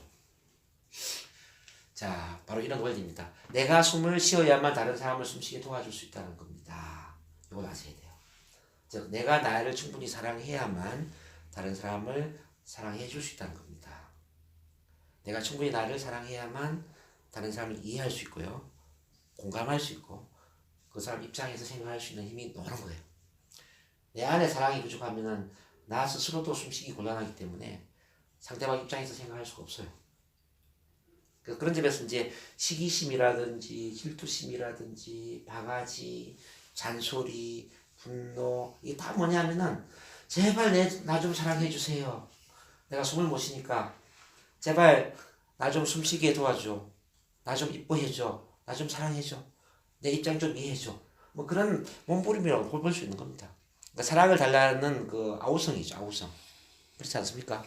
자, 바로 이런 원리입니다. 내가 숨을 쉬어야만 다른 사람을 숨쉬게 도와줄 수 있다는 겁니다. 이걸 아셔야 돼요. 즉, 내가 나를 충분히 사랑해야만 다른 사람을 사랑해 줄 수 있다는 겁니다. 내가 충분히 나를 사랑해야만 다른 사람을 이해할 수 있고요. 공감할 수 있고 그 사람 입장에서 생각할 수 있는 힘이 노는 거예요. 내 안에 사랑이 부족하면은 나 스스로도 숨쉬기 곤란하기 때문에 상대방 입장에서 생각할 수가 없어요. 그런 점에서 이제 시기심이라든지 질투심이라든지 바가지, 잔소리, 분노 이게 다 뭐냐면은 제발 나 좀 사랑해 주세요. 내가 숨을 못 쉬니까 제발 나 좀 숨쉬게 도와줘. 나 좀 이뻐해줘. 나 좀 사랑해줘. 내 입장 좀 이해해줘. 뭐 그런 몸부림이라고 볼 수 있는 겁니다. 그러니까 사랑을 달라는 그 아우성이죠. 아우성. 그렇지 않습니까?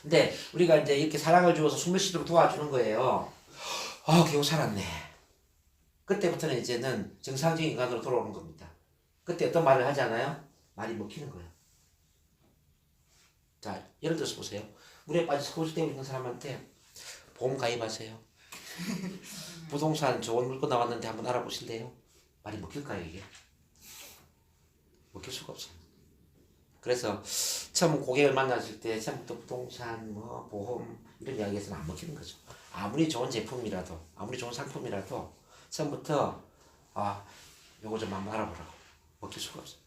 근데 우리가 이제 이렇게 사랑을 주어서 숨을 쉬도록 도와주는 거예요. 겨우 살았네. 그때부터는 이제는 정상적인 인간으로 돌아오는 겁니다. 그때 어떤 말을 하잖아요. 말이 먹히는 거예요. 자, 예를 들어서 보세요. 물에 빠져 허우적대고 있는 사람한테 보험 가입하세요. 부동산 좋은 물건 나왔는데 한번 알아보실래요? 말이 먹힐까요 이게? 먹힐 수가 없어요. 그래서 처음 고객을 만났을 때 처음부터 부동산, 뭐 보험 이런 이야기에서는 안 먹히는 거죠. 아무리 좋은 제품이라도 아무리 좋은 상품이라도 처음부터 요거 좀 한번 알아보라고 먹힐 수가 없어요.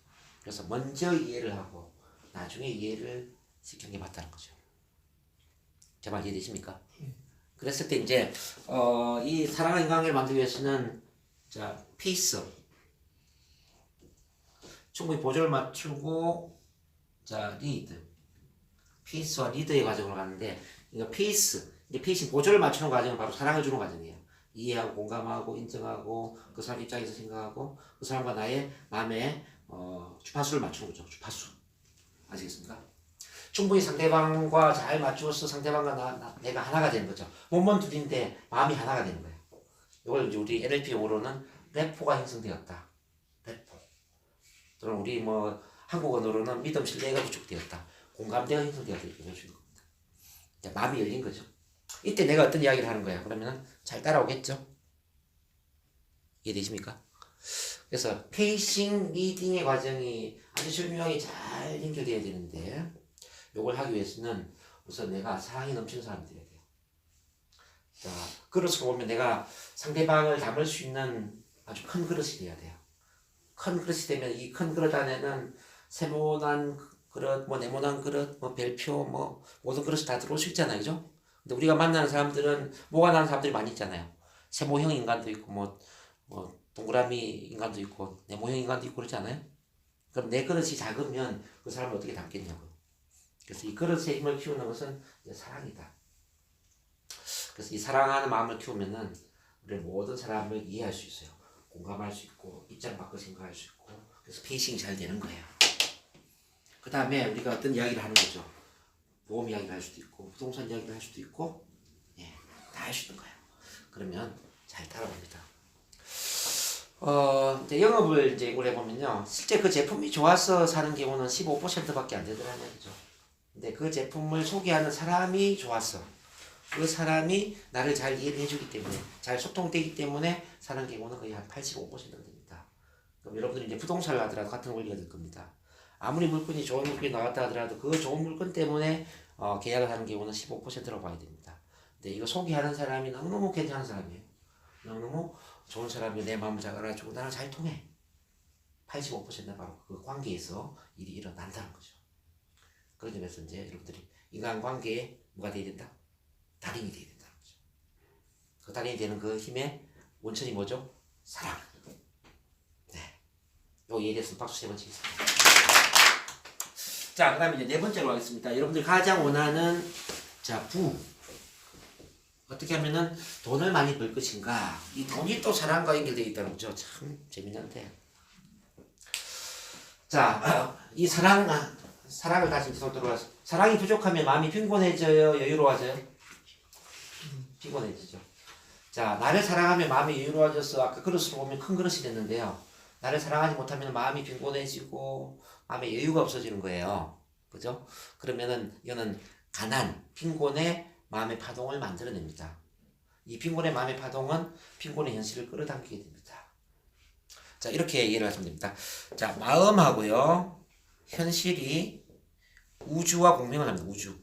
그래서 먼저 이해를 하고 나중에 이해를 시키는 게 맞다는 거죠. 제 말 이해되십니까? 그랬을 때 이제 이 사랑하는 관계를 만들기 위해서는 자 페이스 충분히 보조를 맞추고 자 리드 페이스와 리드의 과정으로 가는데 이거 페이스 이제 페이스 보조를 맞추는 과정은 바로 사랑을 주는 과정이에요. 이해하고 공감하고 인정하고 그 사람 입장에서 생각하고 그 사람과 나의 마음의 주파수를 맞추는 거죠. 주파수 아시겠습니까? 충분히 상대방과 잘 맞추어서 상대방과 내가 하나가 되는 거죠. 몸은 둘인데 마음이 하나가 되는 거예요. 이걸 이제 우리 NLP 용어로는 레포가 형성되었다. 레포. 또는 우리 뭐 한국 언어로는 믿음, 신뢰가 구축되었다. 공감대가 형성되었다 이렇게 볼 수 있는 겁니다. 마음이 열린 거죠. 이때 내가 어떤 이야기를 하는 거야. 그러면 잘 따라오겠죠? 이해되십니까? 그래서 페이싱, 리딩의 과정이 아주 절묘하게 잘 연결되어야 되는데 이걸 하기 위해서는 우선 내가 사랑이 넘치는 사람이 되어야 돼요. 자, 그릇을 보면 내가 상대방을 담을 수 있는 아주 큰 그릇이 돼야 돼요. 큰 그릇이 되면 이 큰 그릇 안에는 세모난 그릇, 뭐 네모난 그릇, 뭐 별표, 뭐 모든 그릇이 다 들어올 수 있잖아요, 그죠? 근데 우리가 만나는 사람들은 뭐가 나는 사람들이 많이 있잖아요. 세모형 인간도 있고 뭐 동그라미 인간도 있고 네모형 인간도 있고 그렇지 않아요? 그럼 내 그릇이 작으면 그 사람을 어떻게 담겠냐고. 그래서 이 그릇의 힘을 키우는 것은 이제 사랑이다. 그래서 이 사랑하는 마음을 키우면은 우리 모든 사람을 이해할 수 있어요. 공감할 수 있고 입장 바꿔 생각할 수 있고 그래서 페이싱이 잘 되는 거예요. 그 다음에 우리가 어떤 이야기를 하는 거죠. 보험 이야기를 할 수도 있고 부동산 이야기를 할 수도 있고 다 할 수 있는 거예요. 그러면 잘 따라옵니다. 이제 영업을 이제 연구를 해보면요. 실제 그 제품이 좋아서 사는 경우는 15%밖에 안 되더라는 얘기죠. 근데 그 제품을 소개하는 사람이 좋았어. 그 사람이 나를 잘 이해를 해주기 때문에, 잘 소통되기 때문에 사는 경우는 거의 한 85%가 됩니다. 그럼 여러분들이 이제 부동산을 하더라도 같은 원리가 될 겁니다. 아무리 물건이 좋은 물건이 나왔다 하더라도 그 좋은 물건 때문에 계약을 하는 경우는 15%라고 봐야 됩니다. 근데 이거 소개하는 사람이 너무너무 괜찮은 사람이에요. 너무너무 좋은 사람이 내 마음을 잘 알아주고 나랑 잘 통해. 85%는 바로 그 관계에서 일이 일어난다는 거죠. 그런 점에서 이제 여러분들이 인간관계에 뭐가 돼야 된다? 달인이 돼야 된다는 거죠. 그 달인이 되는 그 힘의 원천이 뭐죠? 사랑. 네. 요 예에 대해서 박수 3번 치겠습니다. 자, 그 다음에 이제 네 번째로 가겠습니다. 여러분들 가장 원하는 부. 어떻게 하면은 돈을 많이 벌 것인가? 이 돈이 또 사랑과 연결되어 있다는 거죠. 참 재미난데. 자, 이 사랑을 다시 계속 들어와서 사랑이 부족하면 마음이 빈곤해져요, 여유로워져요? 빈곤해지죠. 자, 나를 사랑하면 마음이 여유로워져서 아까 그릇으로 보면 큰 그릇이 됐는데요. 나를 사랑하지 못하면 마음이 빈곤해지고 마음에 여유가 없어지는 거예요. 그죠? 그러면은 이거는 가난, 빈곤의 마음의 파동을 만들어냅니다. 이 빈곤의 마음의 파동은 빈곤의 현실을 끌어당기게 됩니다. 자, 이렇게 이해를 하시면 됩니다. 자, 마음하고요, 현실이 우주와 공명을 합니다. 우주.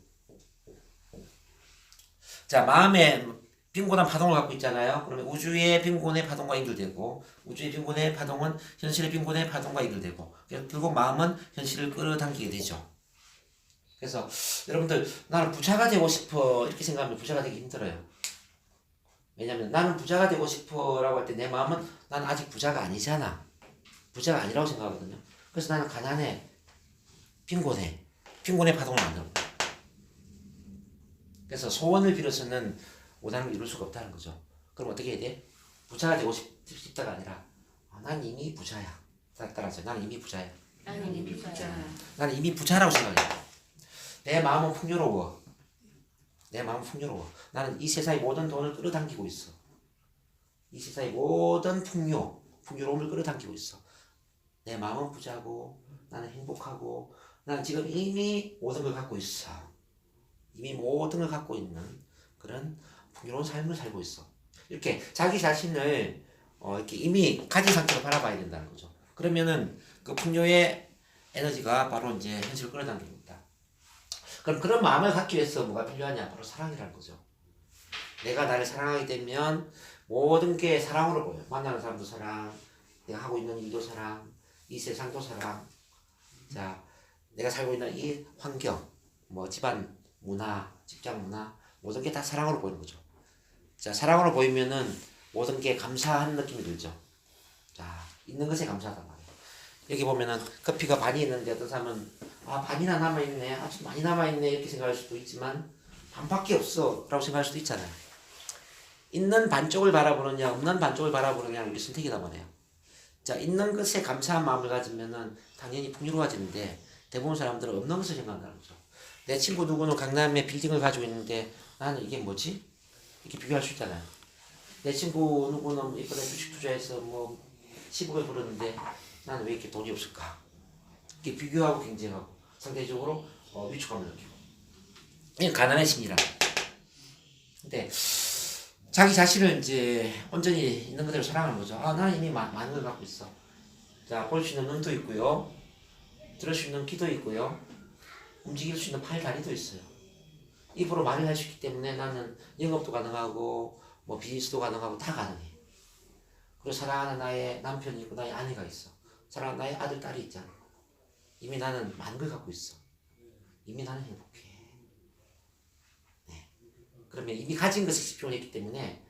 자, 마음에 빈곤한 파동을 갖고 있잖아요. 그러면 우주의 빈곤의 파동과 연결되고, 우주의 빈곤의 파동은 현실의 빈곤의 파동과 연결되고, 결국 마음은 현실을 끌어당기게 되죠. 그래서 여러분들 나는 부자가 되고 싶어 이렇게 생각하면 부자가 되기 힘들어요. 왜냐면 나는 부자가 되고 싶어 라고 할 때 내 마음은 나는 아직 부자가 아니잖아. 부자가 아니라고 생각하거든요. 그래서 나는 가난해, 빈곤의 파동을 만들어. 그래서 소원을 빌어서는 원하는 걸 이룰 수가 없다는 거죠. 그럼 어떻게 해야 돼? 부자가 되고 싶다가 아니라 난 이미 부자야. 따라서 나는 이미 부자야. 나는 이미 부자야. 나는 이미 부자라고 생각해. 내 마음은 풍요로워. 나는 이 세상의 모든 돈을 끌어당기고 있어. 이 세상의 모든 풍요로움을 끌어당기고 있어. 내 마음은 부자고, 나는 행복하고, 나는 지금 이미 모든 걸 갖고 있어. 이미 모든 걸 갖고 있는 그런 풍요로운 삶을 살고 있어. 이렇게 자기 자신을 이렇게 이미 가진 상태로 바라봐야 된다는 거죠. 그러면은 그 풍요의 에너지가 바로 이제 현실을 끌어당깁니다. 그럼 그런 마음을 갖기 위해서 뭐가 필요하냐? 바로 사랑이라는 거죠. 내가 나를 사랑하게 되면 모든 게 사랑으로 보여요. 만나는 사람도 사랑, 내가 하고 있는 일도 사랑, 이 세상도 사랑. 자, 내가 살고 있는 이 환경, 뭐 집안 문화, 직장 문화, 모든 게 다 사랑으로 보이는 거죠. 자, 사랑으로 보이면은 모든 게 감사한 느낌이 들죠. 자, 있는 것에 감사하단 말이에요. 여기 보면은 커피가 반이 있는데 어떤 사람은 반이나 남아있네, 아주 많이 남아있네 이렇게 생각할 수도 있지만 반밖에 없어 라고 생각할 수도 있잖아요. 있는 반쪽을 바라보느냐 없는 반쪽을 바라보느냐 이게 선택이란 말이에요. 자, 있는 것에 감사한 마음을 가지면은 당연히 풍요로워지는데 대부분 사람들은 없는 것을 생각한다는 거죠. 내 친구 누구는 강남에 빌딩을 가지고 있는데 나는 이게 뭐지? 이렇게 비교할 수 있잖아요. 내 친구 누구는 이번에 주식 투자해서 뭐 10억을 벌었는데 나는 왜 이렇게 돈이 없을까? 이렇게 비교하고 경쟁하고 상대적으로 위축감을 느끼고. 이게 가난의 심리라. 근데 자기 자신을 이제 온전히 있는 그대로 사랑하는 거죠. 나는 이미 많은 걸 갖고 있어. 자, 볼 수 있는 눈도 있고요. 들을 수 있는 귀도 있고요. 움직일 수 있는 팔, 다리도 있어요. 입으로 말을 할 수 있기 때문에 나는 영업도 가능하고 뭐 비즈니스도 가능하고 다 가능해. 그리고 사랑하는 나의 남편이 있고 나의 아내가 있어. 사랑하는 나의 아들, 딸이 있잖아. 이미 나는 많은 걸 갖고 있어. 이미 나는 행복해. 네. 그러면 이미 가진 것에 집중했기 때문에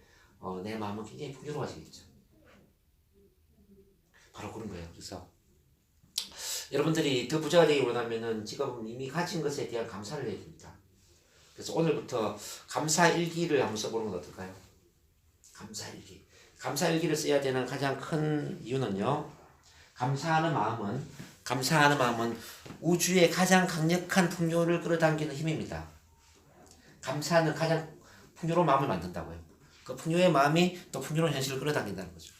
내 마음은 굉장히 풍요로워지겠죠. 바로 그런 거예요. 그래서 여러분들이 더 부자가 되기 원하면은 지금 이미 가진 것에 대한 감사를 해야 됩니다. 그래서 오늘부터 감사일기를 한번 써보는 건 어떨까요? 감사일기. 감사일기를 써야 되는 가장 큰 이유는요. 감사하는 마음은 우주의 가장 강력한 풍요를 끌어당기는 힘입니다. 감사는 가장 풍요로운 마음을 만든다고요. 그 풍요의 마음이 또 풍요로운 현실을 끌어당긴다는 거죠.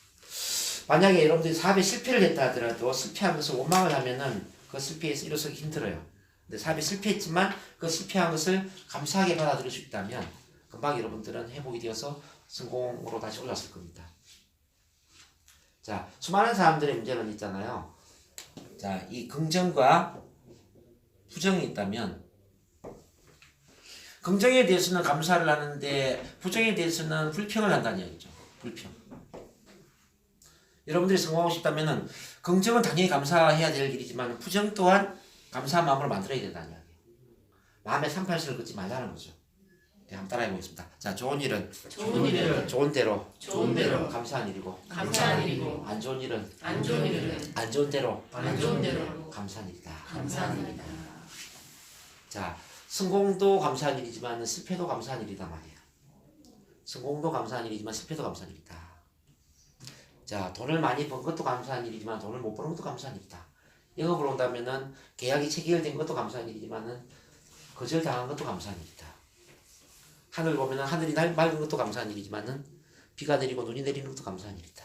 만약에 여러분들이 사업에 실패를 했다 하더라도 실패한 것을 원망을 하면은 그 실패에서 일어서기 힘들어요. 근데 사업에 실패했지만 그 실패한 것을 감사하게 받아들일 수 있다면 금방 여러분들은 회복이 되어서 성공으로 다시 올랐을 겁니다. 자, 수많은 사람들의 문제는 있잖아요. 자, 이 긍정과 부정이 있다면 긍정에 대해서는 감사를 하는데 부정에 대해서는 불평을 한다는 이야기죠. 불평. 여러분들이 성공하고 싶다면 긍정은 당연히 감사해야 될 일이지만 부정 또한 감사한 마음으로 만들어야 된다는 이야기예요. 마음에 상팔선을 긋지 말라는 거죠. 네, 한번 따라해 보겠습니다. 자, 좋은 일은 좋은 대로 감사한 일이고 안 좋은 일은 안 좋은 대로 감사한 일이다. 자, 성공도 감사한 일이지만 실패도 감사한 일이다 말이에요. 성공도 감사한 일이지만 실패도 감사한 일이다. 자, 돈을 많이 번 것도 감사한 일이지만 돈을 못 버는 것도 감사한 일이다. 영업을 온다면은 계약이 체결된 것도 감사한 일이지만은 거절당한 것도 감사한 일이다. 하늘 보면은 하늘이 맑은 것도 감사한 일이지만은 비가 내리고 눈이 내리는 것도 감사한 일이다.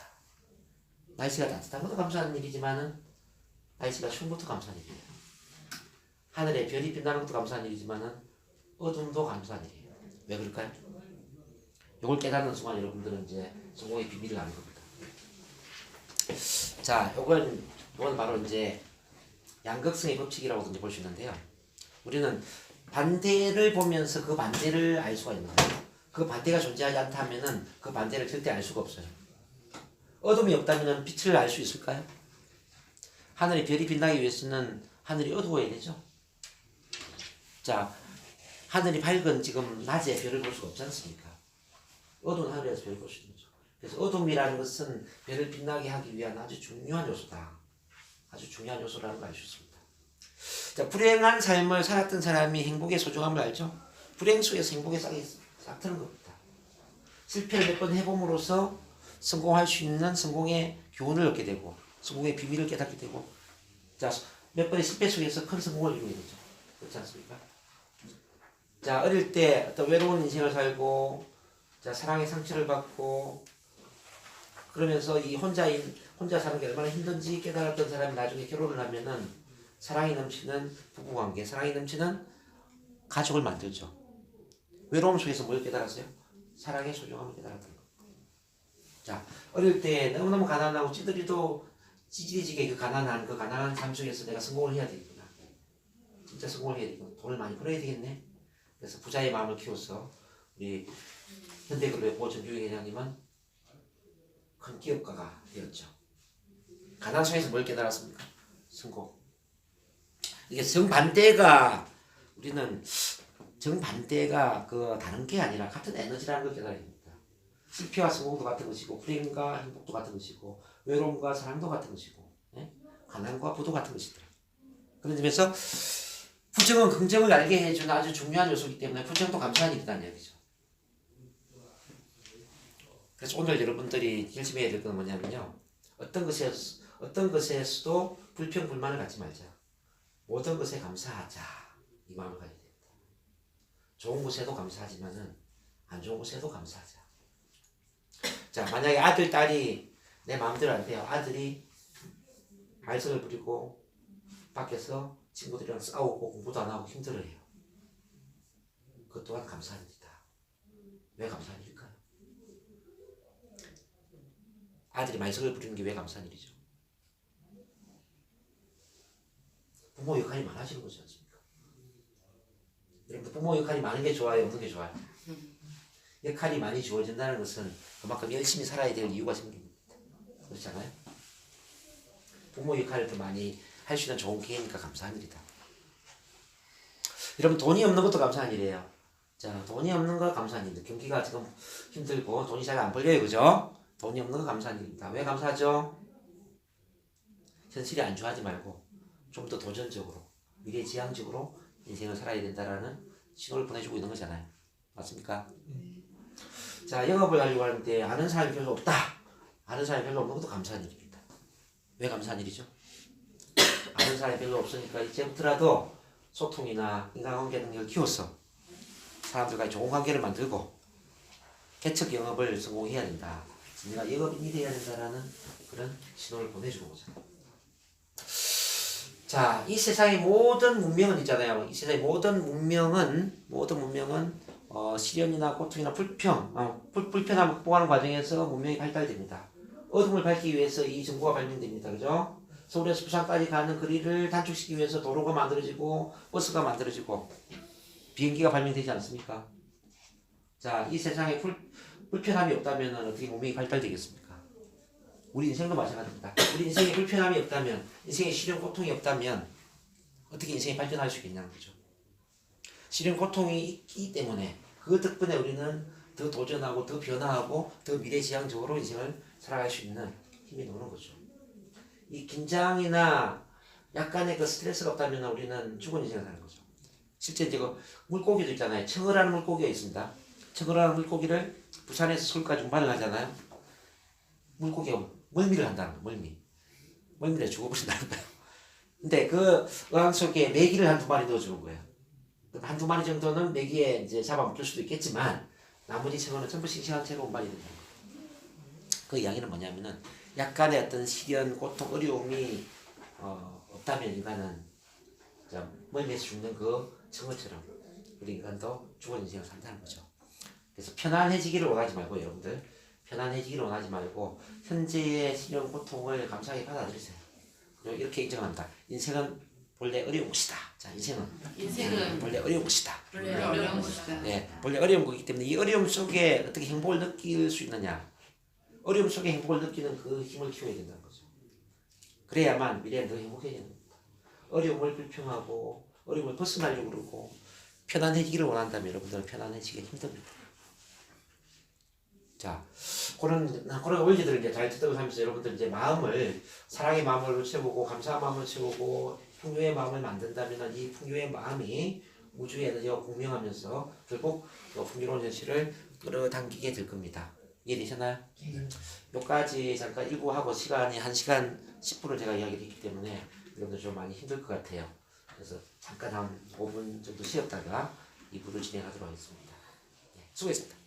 날씨가 따뜻한 것도 감사한 일이지만은 날씨가 추운 것도 감사한 일이에요. 하늘에 별이 빛나는 것도 감사한 일이지만은 어둠도 감사한 일이에요. 왜 그럴까요? 이걸 깨닫는 순간 여러분들은 이제 성공의 비밀을 아는 겁니다. 자, 요건 바로 이제 양극성의 법칙이라고도 이제 볼 수 있는데요. 우리는 반대를 보면서 그 반대를 알 수가 있는 거예요. 그 반대가 존재하지 않다면은 그 반대를 절대 알 수가 없어요. 어둠이 없다면 빛을 알 수 있을까요? 하늘에 별이 빛나기 위해서는 하늘이 어두워야 되죠. 자, 하늘이 밝은 지금 낮에 별을 볼 수가 없지 않습니까? 어두운 하늘에서 별을 볼 수 있는 거죠. 그래서 어둠이라는 것은 별을 빛나게 하기 위한 아주 중요한 요소다. 아주 중요한 요소라는 걸 알 수 있습니다. 자, 불행한 삶을 살았던 사람이 행복의 소중함을 알죠? 불행 속에서 행복의 싹이 싹 트는 겁니다. 실패를 몇 번 해봄으로써 성공할 수 있는 성공의 교훈을 얻게 되고 성공의 비밀을 깨닫게 되고 자, 몇 번의 실패 속에서 큰 성공을 이루게 되죠. 그렇지 않습니까? 자, 어릴 때 어떤 외로운 인생을 살고 자, 사랑의 상처를 받고 그러면서 이 혼자 사는 게 얼마나 힘든지 깨달았던 사람이 나중에 결혼을 하면은 사랑이 넘치는 부부관계, 사랑이 넘치는 가족을 만들죠. 외로움 속에서 뭘 깨달았어요? 사랑의 소중함을 깨달았던 거. 자, 어릴 때 너무너무 가난하고 찌질해지게 그 가난한 삶 속에서 내가 성공을 해야 되겠구나. 진짜 성공을 해야 되겠구나. 돈을 많이 벌어야 되겠네. 그래서 부자의 마음을 키워서 우리 현대그룹의 보정교육 회장님은 큰 기업가가 되었죠. 가난 속에서 뭘 깨달았습니까? 성공. 이게 우리는 정반대가 다른 게 아니라 같은 에너지라는 걸 깨달아야 됩니다. 실패와 성공도 같은 것이고 불행과 행복도 같은 것이고 외로움과 사랑도 같은 것이고 가난과 부도 같은 것이다. 그런 점에서 부정은 긍정을 알게 해주는 아주 중요한 요소이기 때문에 부정도 감사한 일이라는 얘기죠. 그래서 오늘 여러분들이 열심히 해야 될 건 뭐냐면요. 어떤 것에서도 불평, 불만을 갖지 말자. 모든 것에 감사하자. 이 마음을 가져야 됩니다. 좋은 것에도 감사하지만은 안 좋은 것에도 감사하자. 자, 만약에 아들, 딸이 내 마음대로 안 돼요. 아들이 말썽을 부리고 밖에서 친구들이랑 싸우고 공부도 안 하고 힘들어해요. 그것 또한 감사한 일이다. 왜 감사한 일일까요? 아들이 말썽을 부리는 게 왜 감사한 일이죠? 부모 역할이 많아지는 거지 않습니까? 여러분, 부모 역할이 많은 게 좋아요? 없는 게 좋아요? 역할이 많이 주어진다는 것은 그만큼 열심히 살아야 될 이유가 생깁니다. 그렇잖아요? 부모 역할을 더 많이 할 수 있는 좋은 기회니까 감사한 일이다. 여러분, 돈이 없는 것도 감사한 일이에요. 자, 돈이 없는 거 감사한 일입니다. 경기가 지금 힘들고 돈이 잘 안 벌려요. 그죠? 돈이 없는 거 감사한 일입니다. 왜 감사하죠? 현실이 안 좋아하지 말고 좀 더 도전적으로 미래지향적으로 인생을 살아야 된다라는 신호를 보내주고 있는 거잖아요. 맞습니까? 자, 영업을 하려고 하는데 아는 사람이 별로 없다. 아는 사람이 별로 없는 것도 감사한 일입니다. 왜 감사한 일이죠? 아는 사람이 별로 없으니까 이제부터라도 소통이나 인간관계 능력을 키워서 사람들과 좋은 관계를 만들고 개척 영업을 성공해야 된다. 내가 영업인이 돼야 된다라는 그런 신호를 보내주는 거잖아요. 자, 이 세상의 모든 문명은 있잖아요. 이 세상의 모든 문명은 시련이나 고통이나 불편함을 극복하는 과정에서 문명이 발달됩니다. 어둠을 밝기 위해서 이 정보가 발명됩니다. 그죠? 서울에서 부산까지 가는 거리를 단축시키기 위해서 도로가 만들어지고 버스가 만들어지고 비행기가 발명되지 않습니까? 자, 이 세상에 불편함이 없다면 어떻게 문명이 발달되겠습니까? 우리 인생도 마찬가지입니다. 우리 인생에 불편함이 없다면, 인생에 시련 고통이 없다면 어떻게 인생이 발전할 수 있겠냐는 거죠. 시련 고통이 있기 때문에 그 덕분에 우리는 더 도전하고 더 변화하고 더 미래지향적으로 인생을 살아갈 수 있는 힘이 나오는 거죠. 이 긴장이나 약간의 그 스트레스가 없다면 우리는 죽은 인생을 사는 거죠. 실제 이제 그 물고기도 있잖아요. 청어라는 물고기가 있습니다. 청어라는 물고기를 부산에서 서울까지 운반을 하잖아요. 물고기가 멀미를 한다는 거예요. 멀미를 죽어버린다는 거예요. 근데 그 어항 속에 메기를 한두 마리 넣어주는 거예요. 한두 마리 정도는 메기에 이제 잡아먹힐 수도 있겠지만 나머지 청어는 전부 싱싱한 채로 운반이 된다는 거예요. 그 이야기는 뭐냐면은 약간의 어떤 시련, 고통, 어려움이 없다면 인간은 멀미에서 죽는 그 청어처럼 우리 인간도 죽은 인생을 산다는 거죠. 그래서 편안해지기를 원하지 말고 여러분들 편안해지기를 원하지 말고 현재의 시련 고통을 감사하게 받아들이세요. 이렇게 인정합니다. 인생은 본래 어려운 것이다. 자, 인생은 본래 어려운 것이다. 어려운 것이다. 네, 본래 어려운 거기 때문에 이 어려움 속에 어떻게 행복을 느낄 수 있느냐. 어려움 속에 행복을 느끼는 그 힘을 키워야 된다는 거죠. 그래야만 미래는 더 행복해지는 겁니다. 어려움을 불평하고 어려움을 벗어나려고 그러고 편안해지기를 원한다면 여러분들은 편안해지기 힘듭니다. 자, 그런 원리들을 이제 잘 듣다하면서 여러분들 이제 마음을 사랑의 마음으로 채우고 감사의 마음을 채우고 풍요의 마음을 만든다면 이 풍요의 마음이 우주의 에너지와 공명하면서 결국 풍요로운 현실을 끌어당기게 될 겁니다. 이해되셨나요? 여기까지 잠깐 일부 하고 시간이 1시간 10분을 제가 이야기를 했기 때문에 여러분들 좀 많이 힘들 것 같아요. 그래서 잠깐 한 5분 정도 쉬었다가 2부를 진행하도록 하겠습니다. 네, 수고했습니다.